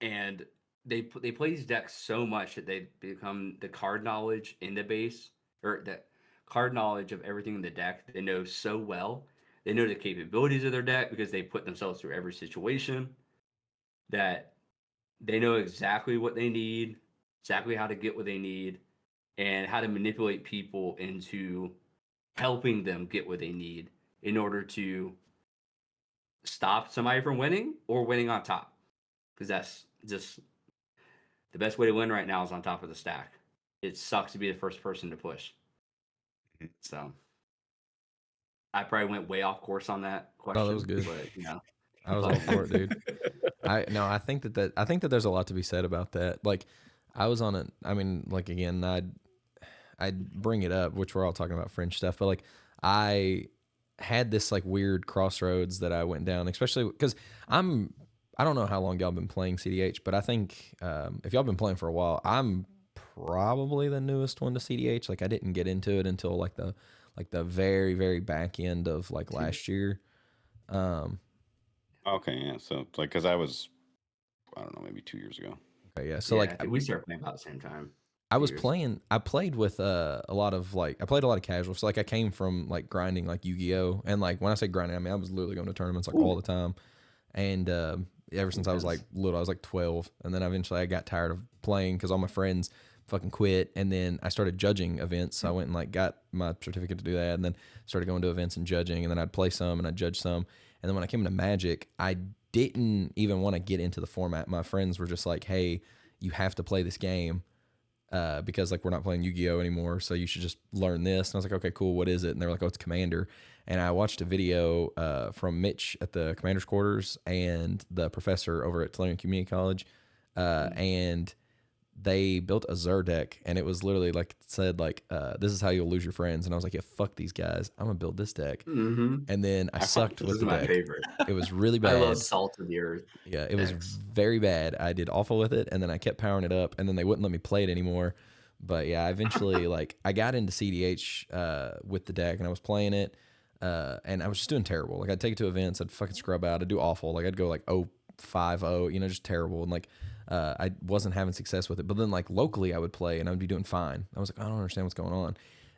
And they play these decks so much that they become the card knowledge in the base, or the card knowledge of everything in the deck. They know so well. They know the capabilities of their deck because they put themselves through every situation. That they know exactly what they need, exactly how to get what they need, and how to manipulate people into helping them get what they need in order to stop somebody from winning or winning on top. Because that's just the best way to win right now is on top of the stack. It sucks to be the first person to push. So I probably went way off course on that question. Oh, that was good. But, you know, I was all for it, dude. I think that there's a lot to be said about that. Like, I was on like again, I'd bring it up, which we're all talking about French stuff, but like I had this like weird crossroads that I went down, especially because I don't know how long y'all been playing cEDH, but I think if y'all been playing for a while, I'm probably the newest one to cEDH. Like I didn't get into it until like the very, very back end of like last year. Okay, yeah. So it's like, because I was, I don't know, maybe 2 years ago. Okay, yeah. So I like think we started playing about the same time. I played with a lot of casual. So like I came from like grinding like Yu-Gi-Oh! And like when I say grinding, I mean I was literally going to tournaments like all the time. And ever since I was like little, I was like 12. And then eventually I got tired of playing because all my friends fucking quit. And then I started judging events. So I went and like got my certificate to do that, and then started going to events and judging. And then I'd play some and I'd judge some. And then when I came into Magic, I didn't even want to get into the format. My friends were just like, "Hey, you have to play this game because like we're not playing Yu-Gi-Oh anymore, so you should just learn this." And I was like, "Okay, cool. What is it?" And they were like, "Oh, it's Commander." And I watched a video from Mitch at the Commander's Quarters and the professor over at Tulane Community College, and they built a Zur deck, and it was literally like it said like this is how you'll lose your friends. And I was like, "Yeah, fuck these guys. I'm gonna build this deck." Mm-hmm. And then I sucked with the my deck. favorite. It was really bad. I love Salt of the Earth. Yeah, it was very bad. I did awful with it, and then I kept powering it up, and then they wouldn't let me play it anymore. But yeah, I eventually like I got into cEDH with the deck, and I was playing it, and I was just doing terrible. Like I'd take it to events, I'd fucking scrub out, I'd do awful. Like I'd go like 0-5-0, you know, just terrible. And like I wasn't having success with it. But then like locally, I would play, and I'd be doing fine. I was like, I don't understand what's going on.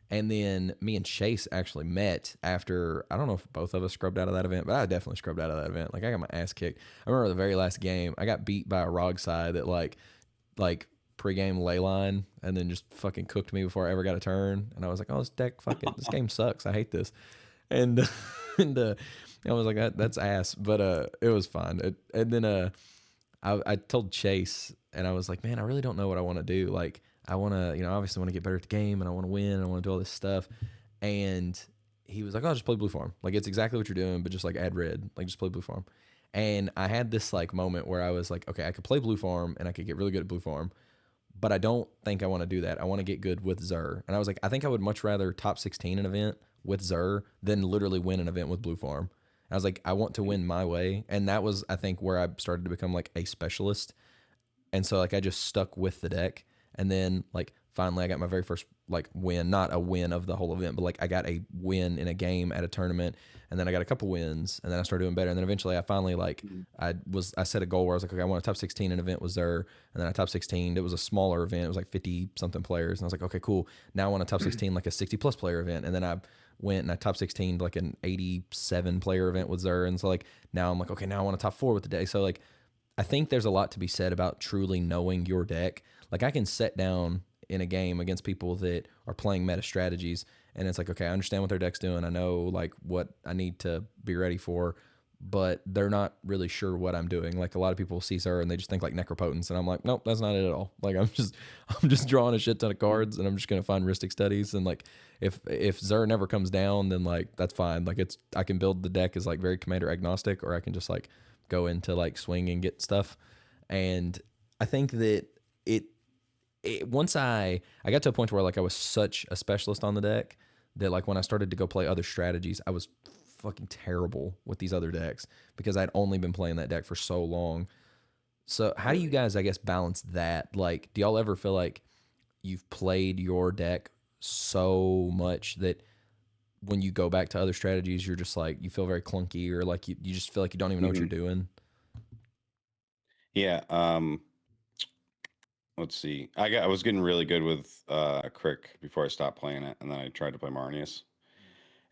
And then me and Chase actually met after, I don't know if both of us scrubbed out of that event, but I definitely scrubbed out of that event. Like I got my ass kicked. I remember the very last game, I got beat by a ROG side that like pregame ley line and then just fucking cooked me before I ever got a turn. And I was like, oh, this game sucks. I hate this. And I was like, that's ass, but it was fine. And then I told Chase, and I was like, man, I really don't know what I want to do. Like, I want to, you know, obviously want to get better at the game, and I want to win, and I want to do all this stuff. And he was like, oh, just play blue farm. Like, it's exactly what you're doing, but just like add red. Like, just play blue farm. And I had this like moment where I was like, okay, I could play blue farm, and I could get really good at blue farm, but I don't think I want to do that. I want to get good with Zur. And I was like, I think I would much rather top 16 an event with Zur than literally win an event with blue farm. I was like, I want to win my way. And that was, I think, where I started to become like a specialist. And so like I just stuck with the deck. And then like finally I got my very first like win, not a win of the whole event, but like I got a win in a game at a tournament, and then I got a couple wins, and then I started doing better, and then eventually I finally like I set a goal where I was like, okay, I want a top 16. An event was there, and then I top 16. It was a smaller event. It was like 50 something players, and I was like, okay, cool. Now I want a top 16, like a 60 plus player event, and then I went and I top 16 like an 87 player event was there, and so like now I'm like, okay, now I want a top 4 with the day. So like I think there's a lot to be said about truly knowing your deck. Like I can sit down in a game against people that are playing meta strategies, and it's like, okay, I understand what their deck's doing. I know like what I need to be ready for, but they're not really sure what I'm doing. Like a lot of people see Zer and they just think like Necropotence, and I'm like, nope, that's not it at all. Like I'm just drawing a shit ton of cards, and I'm just gonna find Rhystic Studies, and like if Zer never comes down, then like that's fine. Like I can build the deck as like very commander agnostic, or I can just like go into like swing and get stuff. And I think that once I got to a point where like I was such a specialist on the deck that like when I started to go play other strategies, I was fucking terrible with these other decks because I'd only been playing that deck for so long. So how do you guys, I guess, balance that? Like, do y'all ever feel like you've played your deck so much that when you go back to other strategies, you're just like, you feel very clunky, or like you just feel like you don't even know what you're doing? Yeah. Let's see. I was getting really good with Crick before I stopped playing it, and then I tried to play Marnius.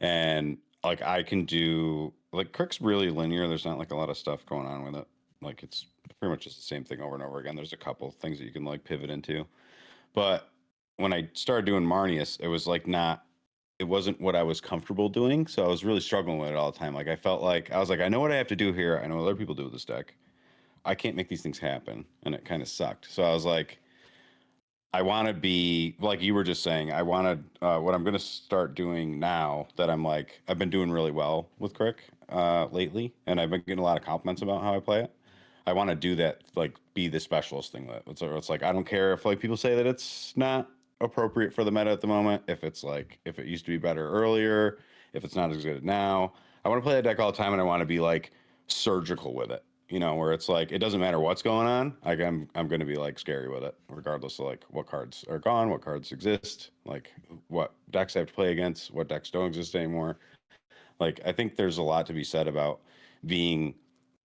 And like I can do like Crick's really linear. There's not like a lot of stuff going on with it. Like it's pretty much just the same thing over and over again. There's a couple things that you can like pivot into. But when I started doing Marnius, it was like it wasn't what I was comfortable doing. So I was really struggling with it all the time. Like I was like, I know what I have to do here. I know what other people do with this deck. I can't make these things happen. And it kind of sucked. So I was like, I want to be like you were just saying. I want to what I'm going to start doing now that I've been doing really well with Crick lately, and I've been getting a lot of compliments about how I play it. I want to do that, like be the specialist thing. It's like I don't care if like people say that it's not appropriate for the meta at the moment. If it used to be better earlier, if it's not as good now, I want to play that deck all the time, and I want to be like surgical with it. Where it's like it doesn't matter what's going on. Like I'm going to be like scary with it, regardless of like what cards are gone, what cards exist, like what decks I have to play against, what decks don't exist anymore. Like I think there's a lot to be said about being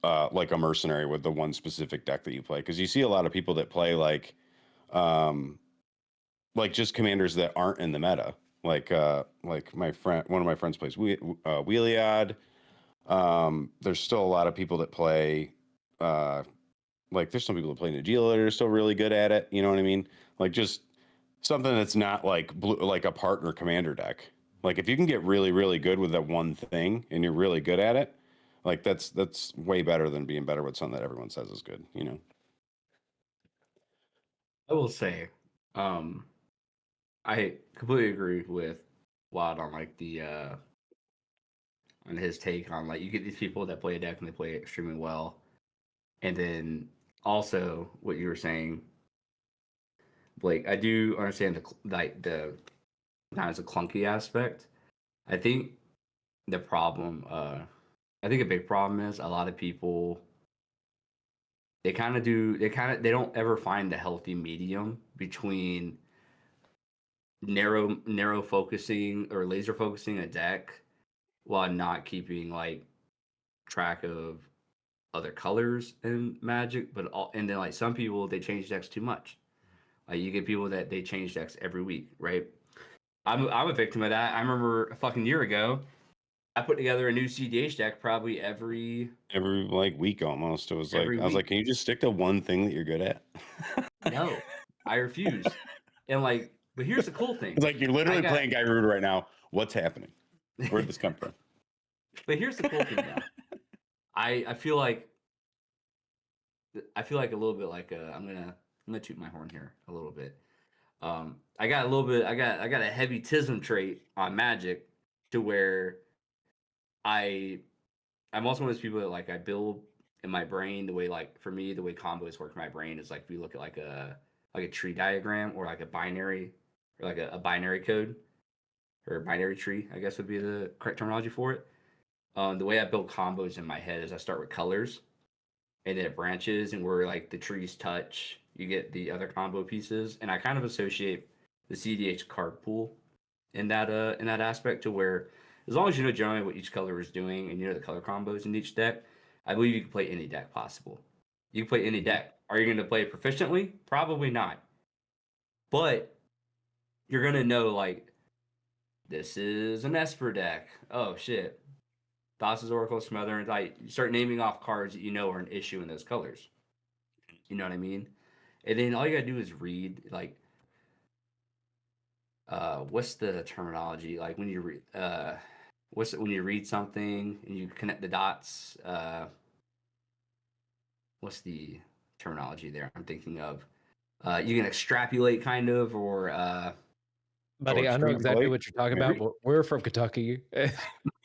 like a mercenary with the one specific deck that you play, because you see a lot of people that play like just commanders that aren't in the meta. Like one of my friends plays Wheeliad. There's still a lot of people that play like there's some people that play Najeela that are still really good at it. You know what I mean? Like just something that's not like like a partner commander deck. Like if you can get really, really good with that one thing and you're really good at it, like that's way better than being better with something that everyone says is good, I will say, I completely agree with Wild on like the on his take on like you get these people that play a deck and they play it extremely well, and then also what you were saying, Blake. I do understand the not as a clunky aspect. I think the problem, I think a big problem is a lot of people they they don't ever find the healthy medium between narrow focusing or laser focusing a deck while not keeping like track of other colors in Magic, and then like some people they change decks too much. Like you get people that they change decks every week, right? I'm a victim of that. I remember a fucking year ago, I put together a new cEDH deck probably every like week almost. It was like every I was like, week. can you just stick to one thing that you're good at? No, I refuse. And like, but here's the cool thing. It's like you're literally playing Gyruda right now. What's happening? Where'd this come from? But here's the cool thing though. I feel like a little bit like I'm gonna toot my horn here a little bit. I got a little bit. I got a heavy tism trait on Magic, to where I'm also one of those people that like I build in my brain the way, like for me the way combos work in my brain is like if you look at like a tree diagram or like a binary or like a binary code or a binary tree, I guess would be the correct terminology for it. The way I build combos in my head is I start with colors, and then it branches, and where like the trees touch, you get the other combo pieces. And I kind of associate the cEDH card pool in that aspect, to where as long as you know generally what each color is doing and you know the color combos in each deck, I believe you can play any deck possible. You can play any deck. Are you going to play it proficiently? Probably not. But you're going to know, like, this is an Esper deck. Oh, shit. Thassa's Oracle, Smother, and like, you start naming off cards that you know are an issue in those colors. You know what I mean? And then all you got to do is read, like, what's the terminology? Like, when you read, when you read something and you connect the dots, what's the terminology there I'm thinking of? You can extrapolate, kind of, or Buddy, I know exactly what you're talking about. We're from Kentucky.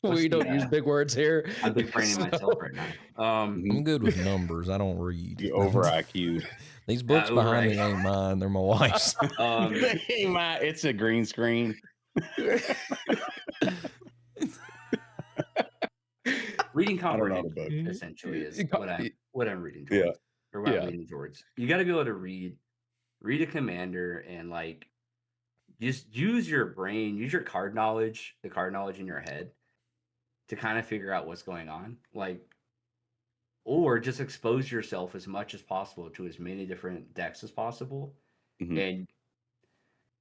We don't use big words here. I'm big braining myself right now. I'm good with numbers. I don't read. You over IQ'd. These books behind me ain't mine. They're my wife's. It's a green screen. Reading comprehension essentially is what I'm reading towards, or what I'm reading towards. You got to be able to read a commander, and like just use your brain, use your card knowledge, the card knowledge in your head, to kind of figure out what's going on, like, or just expose yourself as much as possible to as many different decks as possible, and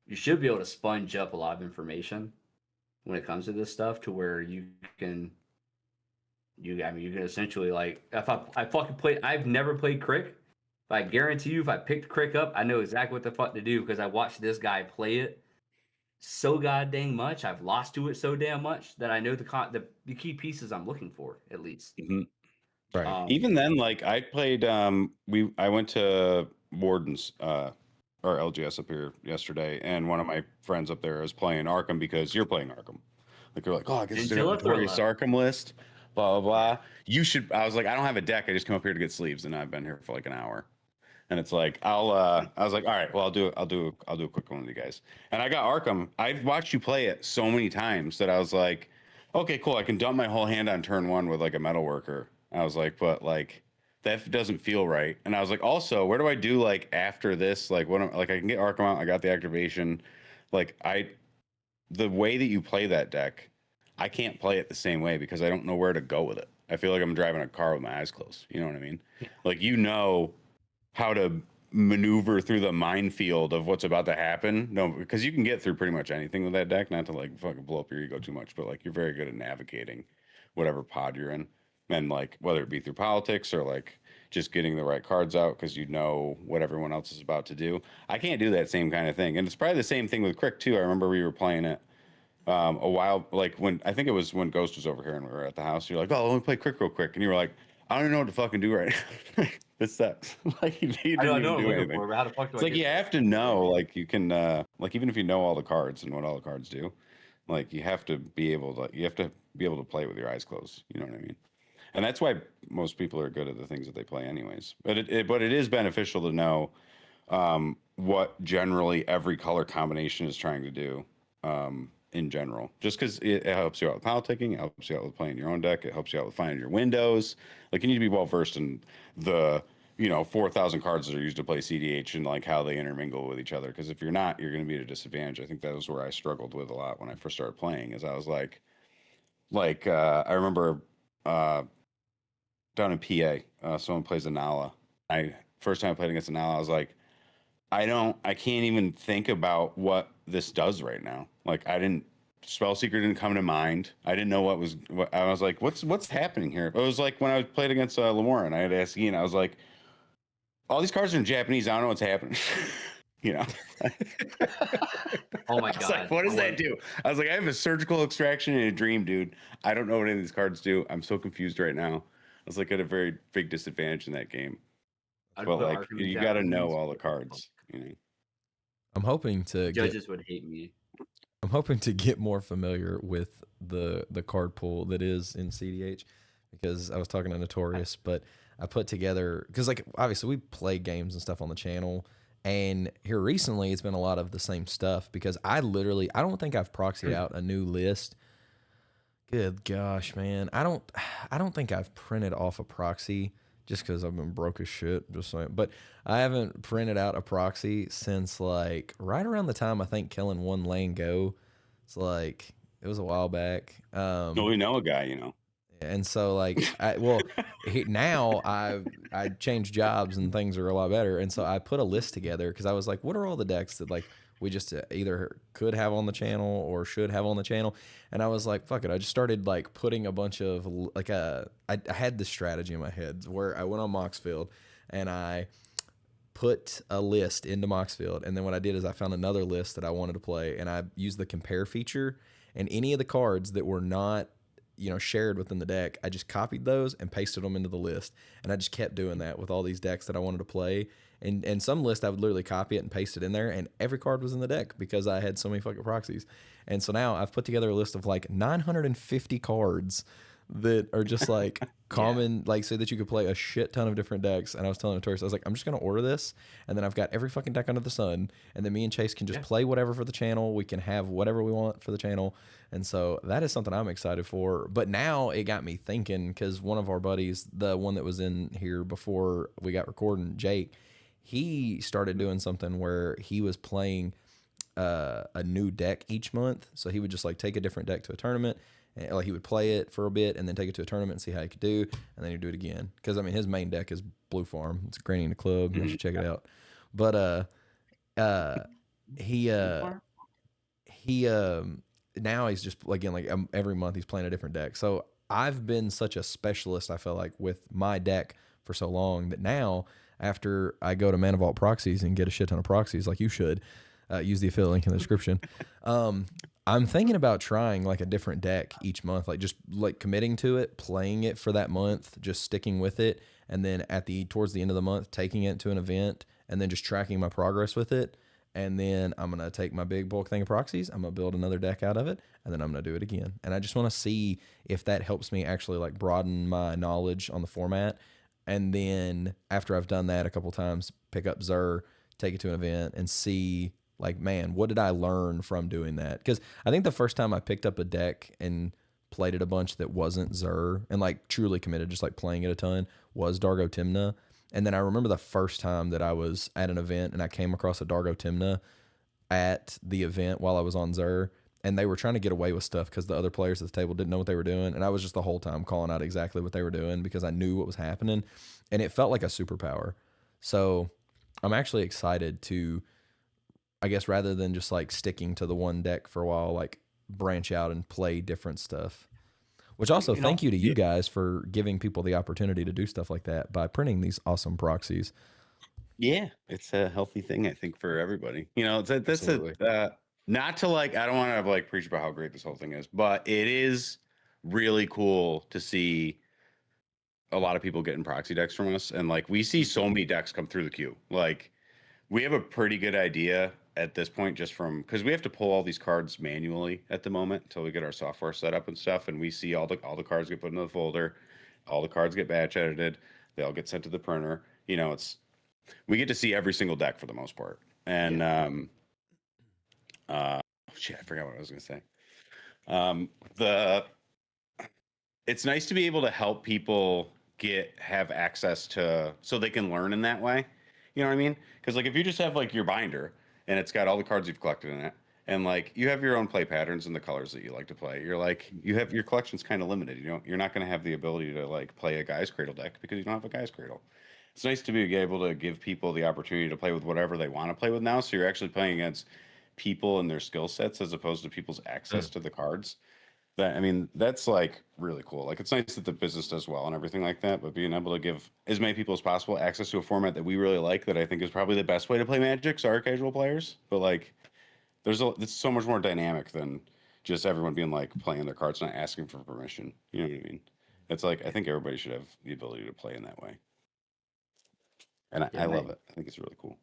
you should be able to sponge up a lot of information when it comes to this stuff, to where you can essentially, like, if I fucking play, I've never played Crick, but I guarantee you, if I picked Crick up, I know exactly what the fuck to do, because I watched this guy play it so goddamn much. I've lost to it so damn much that I know the key pieces I'm looking for, at least. Right. Even then, like, I played. I went to Warden's or LGS up here yesterday, and one of my friends up there is playing Arcum, because you're playing Arcum. Like, they're like, oh, I guess there's a Notorious Arcum list. Blah blah blah. You should. I was like, I don't have a deck. I just come up here to get sleeves, and I've been here for like an hour. And it's like, I was like, all right, well, I'll do a quick one with you guys. And I got Arcum. I've watched you play it so many times that I was like, okay, cool. I can dump my whole hand on turn one with like a metal worker. I was like, but like, that doesn't feel right. And I was like, also, where do I do like after this? Like, I can get Arcum out. I got the activation. Like, the way that you play that deck, I can't play it the same way, because I don't know where to go with it. I feel like I'm driving a car with my eyes closed. You know what I mean? Yeah. Like, you know how to maneuver through the minefield of what's about to happen. No, because you can get through pretty much anything with that deck, not to like fucking blow up your ego too much, but like, you're very good at navigating whatever pod you're in. And like, whether it be through politics or like just getting the right cards out because you know what everyone else is about to do. I can't do that same kind of thing. And it's probably the same thing with Crick too. I remember we were playing it a while, like when I think it was when Ghost was over here and we were at the house. You're like, oh, let me play Crick real quick. And you were like, I don't even know what to fucking do right now. This sucks. Like, you didn't even do anything. How the fuck do it's like, you have to know, like, you can, like, even if you know all the cards and what all the cards do, like, you have to be able to play with your eyes closed. You know what I mean? And that's why most people are good at the things that they play anyways. But it is beneficial to know what generally every color combination is trying to do in general. Just because it helps you out with politicking, it helps you out with playing your own deck, it helps you out with finding your windows. Like, you need to be well versed in the 4,000 cards that are used to play cEDH and like how they intermingle with each other. Because if you're not, you're going to be at a disadvantage. I think that was where I struggled with a lot when I first started playing. Is I was like I remember down in PA, someone plays Anala. First time I played against Anala, I was like, I can't even think about what this does right now. Like, Spellseeker didn't come to mind. I didn't know what I was like, what's happening here? It was like when I played against Lemorin, I had asked Ian, I was like, all these cards are in Japanese. I don't know what's happening. Oh my God. Like, what does that do? I was like, I have a surgical extraction and a dream, dude. I don't know what any of these cards do. I'm so confused right now. I was like at a very big disadvantage in that game. But like, you got to know all the cards. I'm hoping to judges would hate me. I'm hoping to get more familiar with the card pool that is in cEDH, because I was talking to Notorious, but I put together, because like obviously we play games and stuff on the channel, and here recently it's been a lot of the same stuff, because I don't think I've proxied out a new list. Good gosh, man. I don't think I've printed off a proxy just because I've been broke as shit. Just saying. But I haven't printed out a proxy since like right around the time I think Kellen won Lane Go. It's like it was a while back. No, we know a guy, you know. And so like now I changed jobs and things are a lot better. And so I put a list together because I was like, what are all the decks that like we just either could have on the channel or should have on the channel? And I was like, fuck it. I just started like putting a bunch of like I had this strategy in my head where I went on Moxfield and I put a list into Moxfield, and then what I did is I found another list that I wanted to play, and I used the compare feature, and any of the cards that were not shared within the deck, I just copied those and pasted them into the list, and I just kept doing that with all these decks that I wanted to play. And some list I would literally copy it and paste it in there, and every card was in the deck because I had so many fucking proxies. And so now I've put together a list of like 950 cards that are just like common, like so that you could play a shit ton of different decks. And I was telling Notorious, I was like, I'm just gonna order this, and then I've got every fucking deck under the sun, and then me and Chase can just play whatever for the channel. We can have whatever we want for the channel, and so that is something I'm excited for. But now it got me thinking because one of our buddies, the one that was in here before we got recording, Jake, he started doing something where he was playing a new deck each month. So he would just like take a different deck to a tournament. And, like he would play it for a bit and then take it to a tournament and see how he could do, and then he'd do it again. Because I mean, his main deck is Blue Farm. It's Granny in the Club. You should check it out. But he now he's just again like every month he's playing a different deck. So I've been such a specialist, I feel like, with my deck for so long that now after I go to Manaval Proxies and get a shit ton of proxies, like you should, use the affiliate link in the description. I'm thinking about trying like a different deck each month, like just like committing to it, playing it for that month, just sticking with it, and then towards the end of the month, taking it to an event, and then just tracking my progress with it. And then I'm gonna take my big bulk thing of proxies, I'm gonna build another deck out of it, and then I'm gonna do it again. And I just want to see if that helps me actually like broaden my knowledge on the format. And then after I've done that a couple times, pick up Zur, take it to an event, and see like, man, what did I learn from doing that? Because I think the first time I picked up a deck and played it a bunch that wasn't Zur and like truly committed, just like playing it a ton, was Dargo Timna. And then I remember the first time that I was at an event and I came across a Dargo Timna at the event while I was on Zur, and they were trying to get away with stuff because the other players at the table didn't know what they were doing. And I was just the whole time calling out exactly what they were doing because I knew what was happening, and it felt like a superpower. So I'm actually excited to, I guess, rather than just like sticking to the one deck for a while, like branch out and play different stuff. Which also, thank you to you guys for giving people the opportunity to do stuff like that by printing these awesome proxies. Yeah, it's a healthy thing, I think, for everybody. You know, that's not to like, I don't want to like preach about how great this whole thing is, but it is really cool to see a lot of people getting proxy decks from us. And like, we see so many decks come through the queue. Like, we have a pretty good idea at this point, just from because we have to pull all these cards manually at the moment until we get our software set up and stuff, and we see all the cards get put into the folder, all the cards get batch edited, they all get sent to the printer. You know, we get to see every single deck for the most part. And shit, I forgot what I was gonna say. It's nice to be able to help people have access to, so they can learn in that way. You know what I mean? Because like if you just have like your binder and it's got all the cards you've collected in it, and like you have your own play patterns and the colors that you like to play, you're like, your collection's kind of limited. You're not going to have the ability to like play a Guy's Cradle deck because you don't have a Guy's Cradle. It's nice to be able to give people the opportunity to play with whatever they want to play with now. So you're actually playing against people and their skill sets as opposed to people's access to the cards. I mean, that's like really cool. Like, it's nice that the business does well and everything like that, but being able to give as many people as possible access to a format that we really like, that I think is probably the best way to play Magic, so our casual players. But like, it's so much more dynamic than just everyone being like playing their cards, not asking for permission. You know what I mean? It's like, I think everybody should have the ability to play in that way. And I love it. I think it's really cool.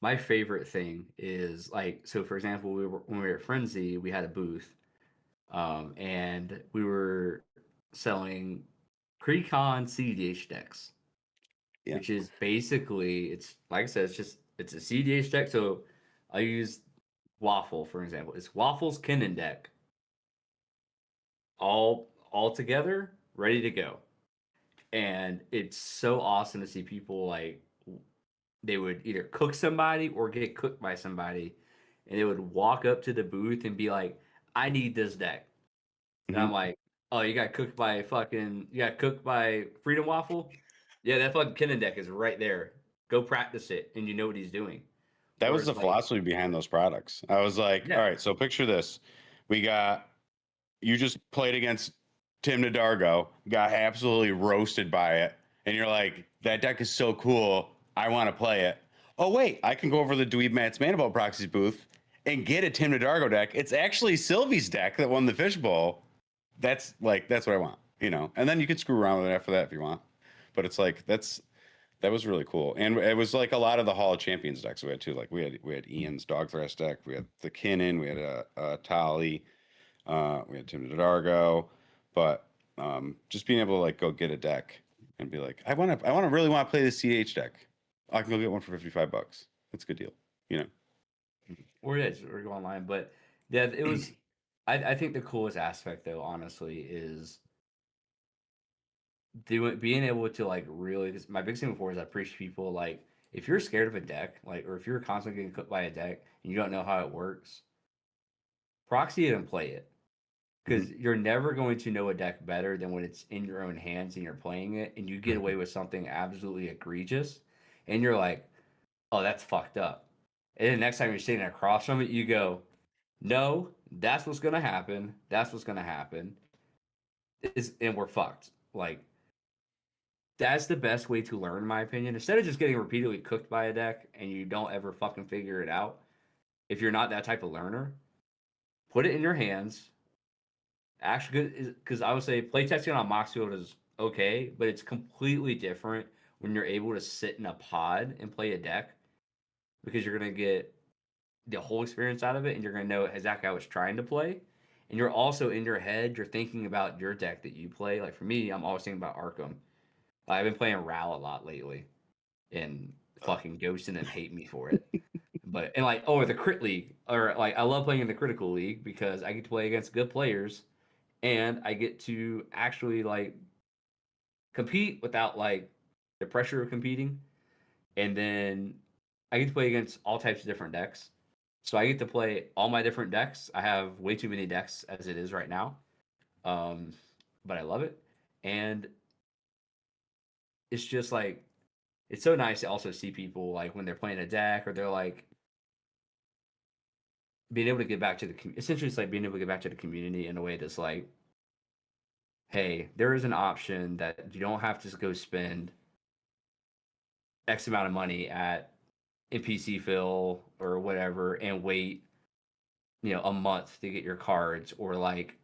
My favorite thing is like, so for example, when we were at Frenzy, we had a booth, and we were selling Precon cEDH decks, which is basically, it's like I said, it's a cEDH deck. So I use Waffle for example. It's Waffle's Kennen deck, all together, ready to go. And it's so awesome to see people like they would either cook somebody or get cooked by somebody, and they would walk up to the booth and be like, "I need this deck," and I'm like, "Oh, you got cooked by Freedom Waffle? Yeah, that fucking Kennen deck is right there. Go practice it, and you know what he's doing." That Or was it's the like, philosophy behind those products. I was like, yeah, all right, so picture this. You just played against Tim Nadargo, got absolutely roasted by it, and you're like, that deck is so cool. I want to play it. Oh, wait, I can go over to the Dweeb Matt's Manaval Proxies booth and get a Tim Nadargo deck. It's actually Sylvie's deck that won the fishbowl. That's what I want, And then you could screw around with it after that if you want. But it's like that was really cool, and it was like a lot of the Hall of Champions decks we had too. Like we had Ian's Dog Thrash deck, we had the Kinnan, we had a Tali, we had Tim Dargo, but just being able to like go get a deck and be like, I really want to play this cEDH deck. I can go get one for $55. That's a good deal, or it is, or go online. But yeah, it was. I think the coolest aspect, though, honestly, is being able to like really. My big thing before is I appreciate people like if you're scared of a deck, like, or if you're constantly getting cooked by a deck and you don't know how it works, proxy it and play it. Because you're never going to know a deck better than when it's in your own hands and you're playing it and you get away with something absolutely egregious and you're like, oh, that's fucked up. And then the next time you're sitting across from it, you go, no, that's what's going to happen. That's what's going to happen. And we're fucked. Like, that's the best way to learn, in my opinion. Instead of just getting repeatedly cooked by a deck and you don't ever fucking figure it out, if you're not that type of learner, put it in your hands. Actually, because I would say playtesting on Moxfield is okay, but it's completely different when you're able to sit in a pod and play a deck because you're gonna get the whole experience out of it and you're gonna know exactly how it's trying to play. And you're also in your head, you're thinking about your deck that you play. Like for me, I'm always thinking about Arcum. I've been playing Ral a lot lately, and fucking ghosting and hate me for it. But and like, oh, the crit league, or like I love playing in the critical league because I get to play against good players and I get to actually like compete without like the pressure of competing. And then I get to play against all types of different decks. So I get to play all my different decks. I have way too many decks as it is right now. Um, but I love it. And it's just like it's so nice to also see people like when they're playing a deck or they're like being able to get back to essentially it's like being able to get back to the community in a way that's like, hey, there is an option that you don't have to just go spend X amount of money at NPC fill or whatever and wait, a month to get your cards, or like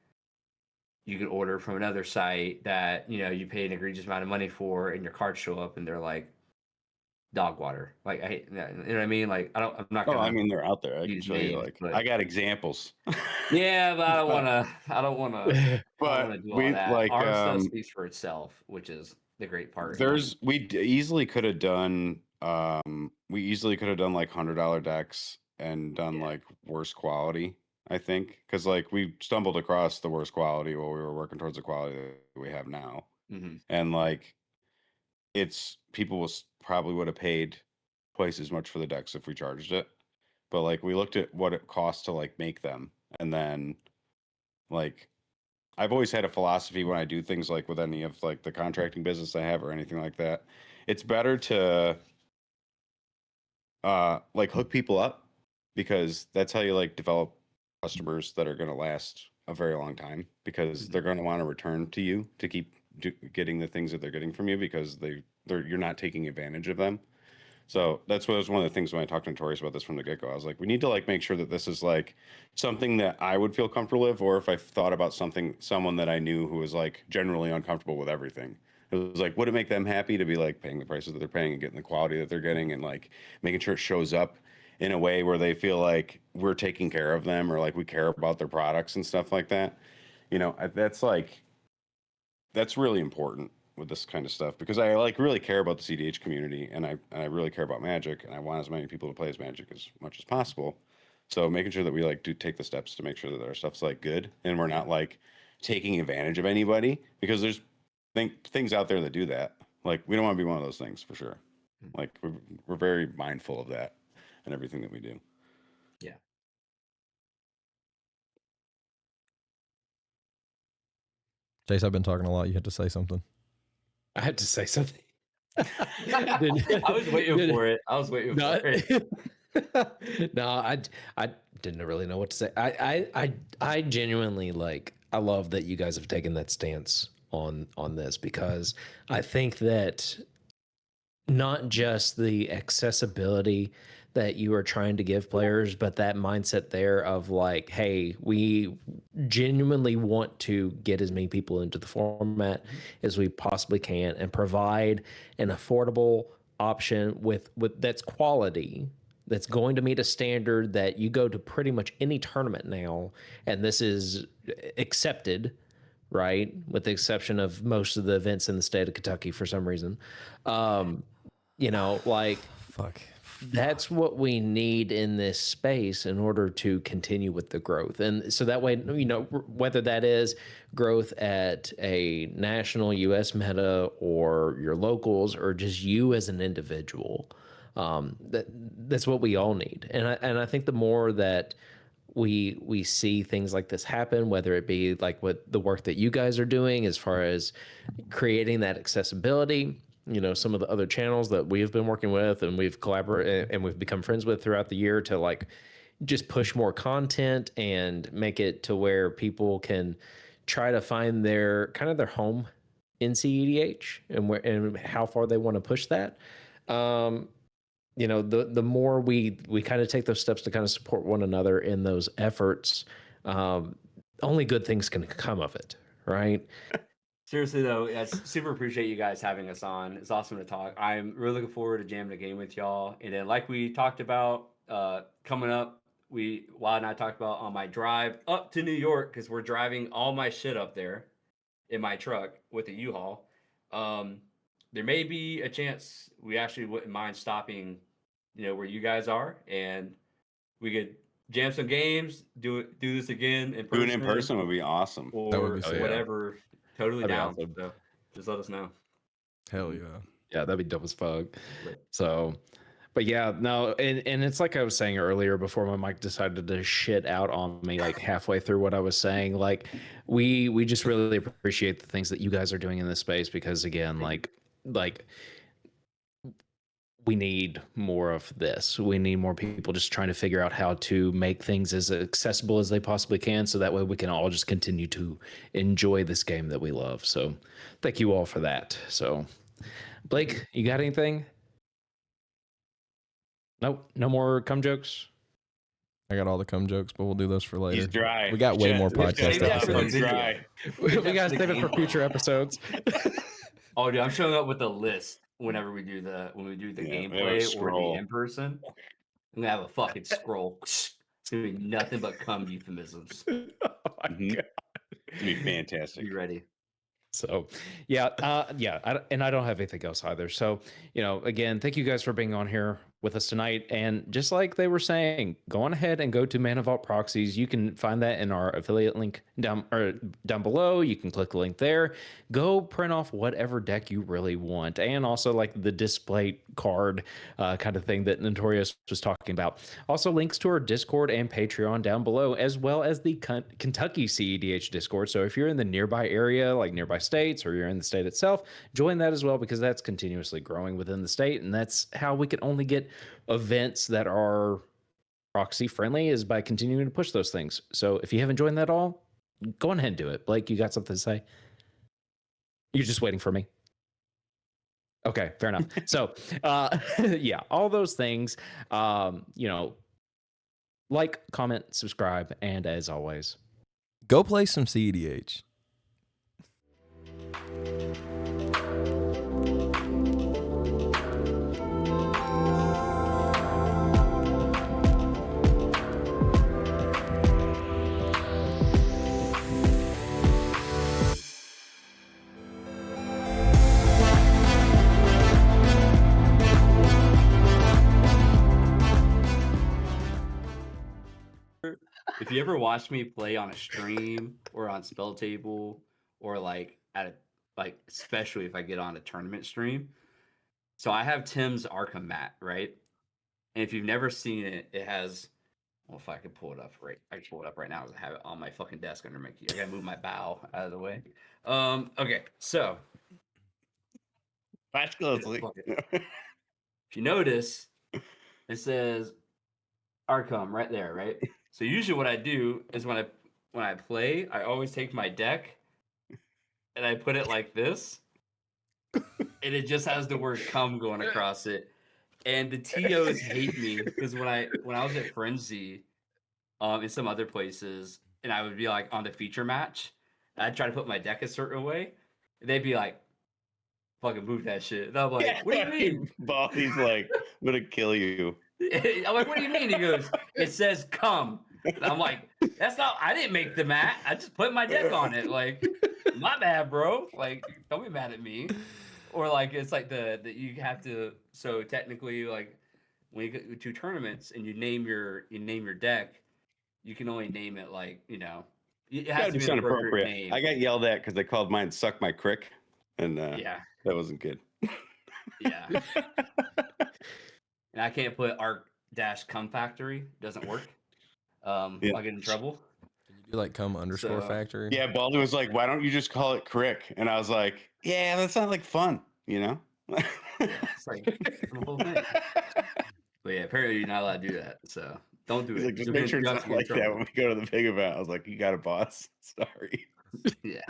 you can order from another site that, you pay an egregious amount of money for and your cards show up and they're like dog water. Like I hate, you know what I mean? Like I'm not Oh, gonna I mean, they're out there. I can use show you. names, Like, but I got examples. yeah, but I don't But want to do all we that. like Our stuff speaks for itself, which is the great part. easily could have done like $100 decks and done Yeah. like worse quality, I think, because like we stumbled across the worst quality while we were working towards the quality that we have now. Mm-hmm. And like people probably would have paid twice as much for the decks if we charged it. But like we looked at what it costs to like make them, and then like I've always had a philosophy when I do things like with any of like the contracting business I have or anything like that. It's better to like hook people up, because that's how you like develop customers that are going to last a very long time, because they're going to want to return to you to keep getting the things that they're getting from you, because you're not taking advantage of them. So that's what was one of the things when I talked to Notorious about this from the get-go. I was like, we need to like make sure that this is like something that I would feel comfortable with, or if I thought about someone that I knew who was like generally uncomfortable with everything. It was like, would it make them happy to be like paying the prices that they're paying and getting the quality that they're getting, and like making sure it shows up in a way where they feel like we're taking care of them, or like we care about their products and stuff like that. That's really important with this kind of stuff, because I like really care about the cEDH community, and I really care about Magic, and I want as many people to play as Magic as much as possible. So making sure that we like do take the steps to make sure that our stuff's like good and we're not like taking advantage of anybody, because there's things out there that do that. Like, we don't want to be one of those things for sure. Like, we're very mindful of that and everything that we do. Yeah. Chase, I've been talking a lot. You had to say something. I had to say something. I was waiting for it. For it. No, I didn't really know what to say. I genuinely I love that you guys have taken that stance on this, because I think that not just the accessibility that you are trying to give players, but that mindset there of like, hey, we genuinely want to get as many people into the format as we possibly can and provide an affordable option with that's quality, that's going to meet a standard that you go to pretty much any tournament now, and this is accepted, right? With the exception of most of the events in the state of Kentucky for some reason. Fuck. That's what we need in this space in order to continue with the growth. And so that way, whether that is growth at a national US meta or your locals or just you as an individual, that's what we all need. And I think the more that we see things like this happen, whether it be like what the work that you guys are doing as far as creating that accessibility, some of the other channels that we've been working with and we've collaborated and we've become friends with throughout the year to like just push more content and make it to where people can try to find their home in cEDH and how far they want to push that. The more we kind of take those steps to kind of support one another in those efforts, only good things can come of it, right? Seriously though, I super appreciate you guys having us on. It's awesome to talk. I'm really looking forward to jamming a game with y'all. And then, like we talked about, coming up, Wild and I talked about on my drive up to New York, because we're driving all my shit up there in my truck with a U-Haul. There may be a chance we actually wouldn't mind stopping, where you guys are, and we could jam some games, do this again in person. Doing it in person would be awesome. Or That would be sick. whatever. Totally That'd be down. awesome. So just let us know. Hell yeah. Yeah, that'd be dope as fuck. Right. So, but yeah, no, and it's like I was saying earlier before my mic decided to shit out on me like halfway through what I was saying. Like, we just really appreciate the things that you guys are doing in this space, because again, like we need more of this. We need more people just trying to figure out how to make things as accessible as they possibly can, so that way we can all just continue to enjoy this game that we love. So thank you all for that. So Blake, you got anything? Nope, no more cum jokes. I got all the cum jokes, but we'll do those for later. He's dry. We got way more podcast episodes. He's dry. We gotta save it for future episodes. Oh, dude, I'm showing up with a list whenever we do the gameplay or the in person. I'm gonna have a fucking scroll. It's gonna be nothing but cum euphemisms. Oh my God. It'd be fantastic. Be ready. So, yeah, I don't have anything else either. So, again, thank you guys for being on here with us tonight. And just like they were saying, go on ahead and go to Manaval Proxies. You can find that in our affiliate link down below. You can click the link there. Go print off whatever deck you really want, and also like the display card kind of thing that Notorious was talking about. Also, links to our Discord and Patreon down below, as well as the Kentucky cEDH Discord. So if you're in the nearby area, like nearby states, or you're in the state itself, join that as well, because that's continuously growing within the state, and that's how we can only get events that are proxy friendly, is by continuing to push those things. So if you haven't joined that all, go on ahead and do it. Blake, you got something to say? You're just waiting for me. Okay, fair enough. So yeah, all those things, like, comment, subscribe, and as always, Go play some cEDH. If you ever watch me play on a stream or on Spell Table or like at like especially if I get on a tournament stream. So I have Tim's Arcum mat, right? And if you've never seen it, it has. Well, if I could pull it up I can pull it up right now. I have it on my fucking desk under my key. I gotta move my bow out of the way. Okay, so Watch closely. if you notice, it says Arcum right there, right? So usually what I do is when I play, I always take my deck and I put it like this, and it just has the word "come" going across it. And the TOs hate me because when I was at Frenzy, in some other places, and I would be like on the feature match, I'd try to put my deck a certain way, and they'd be like, "Fucking move that shit." And I'm like, "What do you mean?" Baldy's like, I'm gonna kill you. I'm like, "What do you mean?" He goes, "It says come." And I'm like, "That's not. I didn't make the mat. I just put my deck on it. Like, my bad, bro. Like, don't be mad at me." Or like it's like the you have to. So technically, like when you go to tournaments and you name your deck, you can only name it like it has to be an appropriate name. I got yelled at because they called mine "suck my crick," and Yeah, that wasn't good. yeah. And I can't put Arc-Cum Factory. Doesn't work. I'll get in trouble. Can you do like _factory? Yeah, Baldy was like, "Why don't you just call it crick?" And I was like, "Yeah, that's not like fun, you know." Yeah, it's like the whole thing. But yeah, apparently you're not allowed to do that. So don't do He's it. like, just You'll make get- sure it's you'll not get in like that trouble. when we go to the big event. I was like, "You got it, boss." Sorry. Yeah.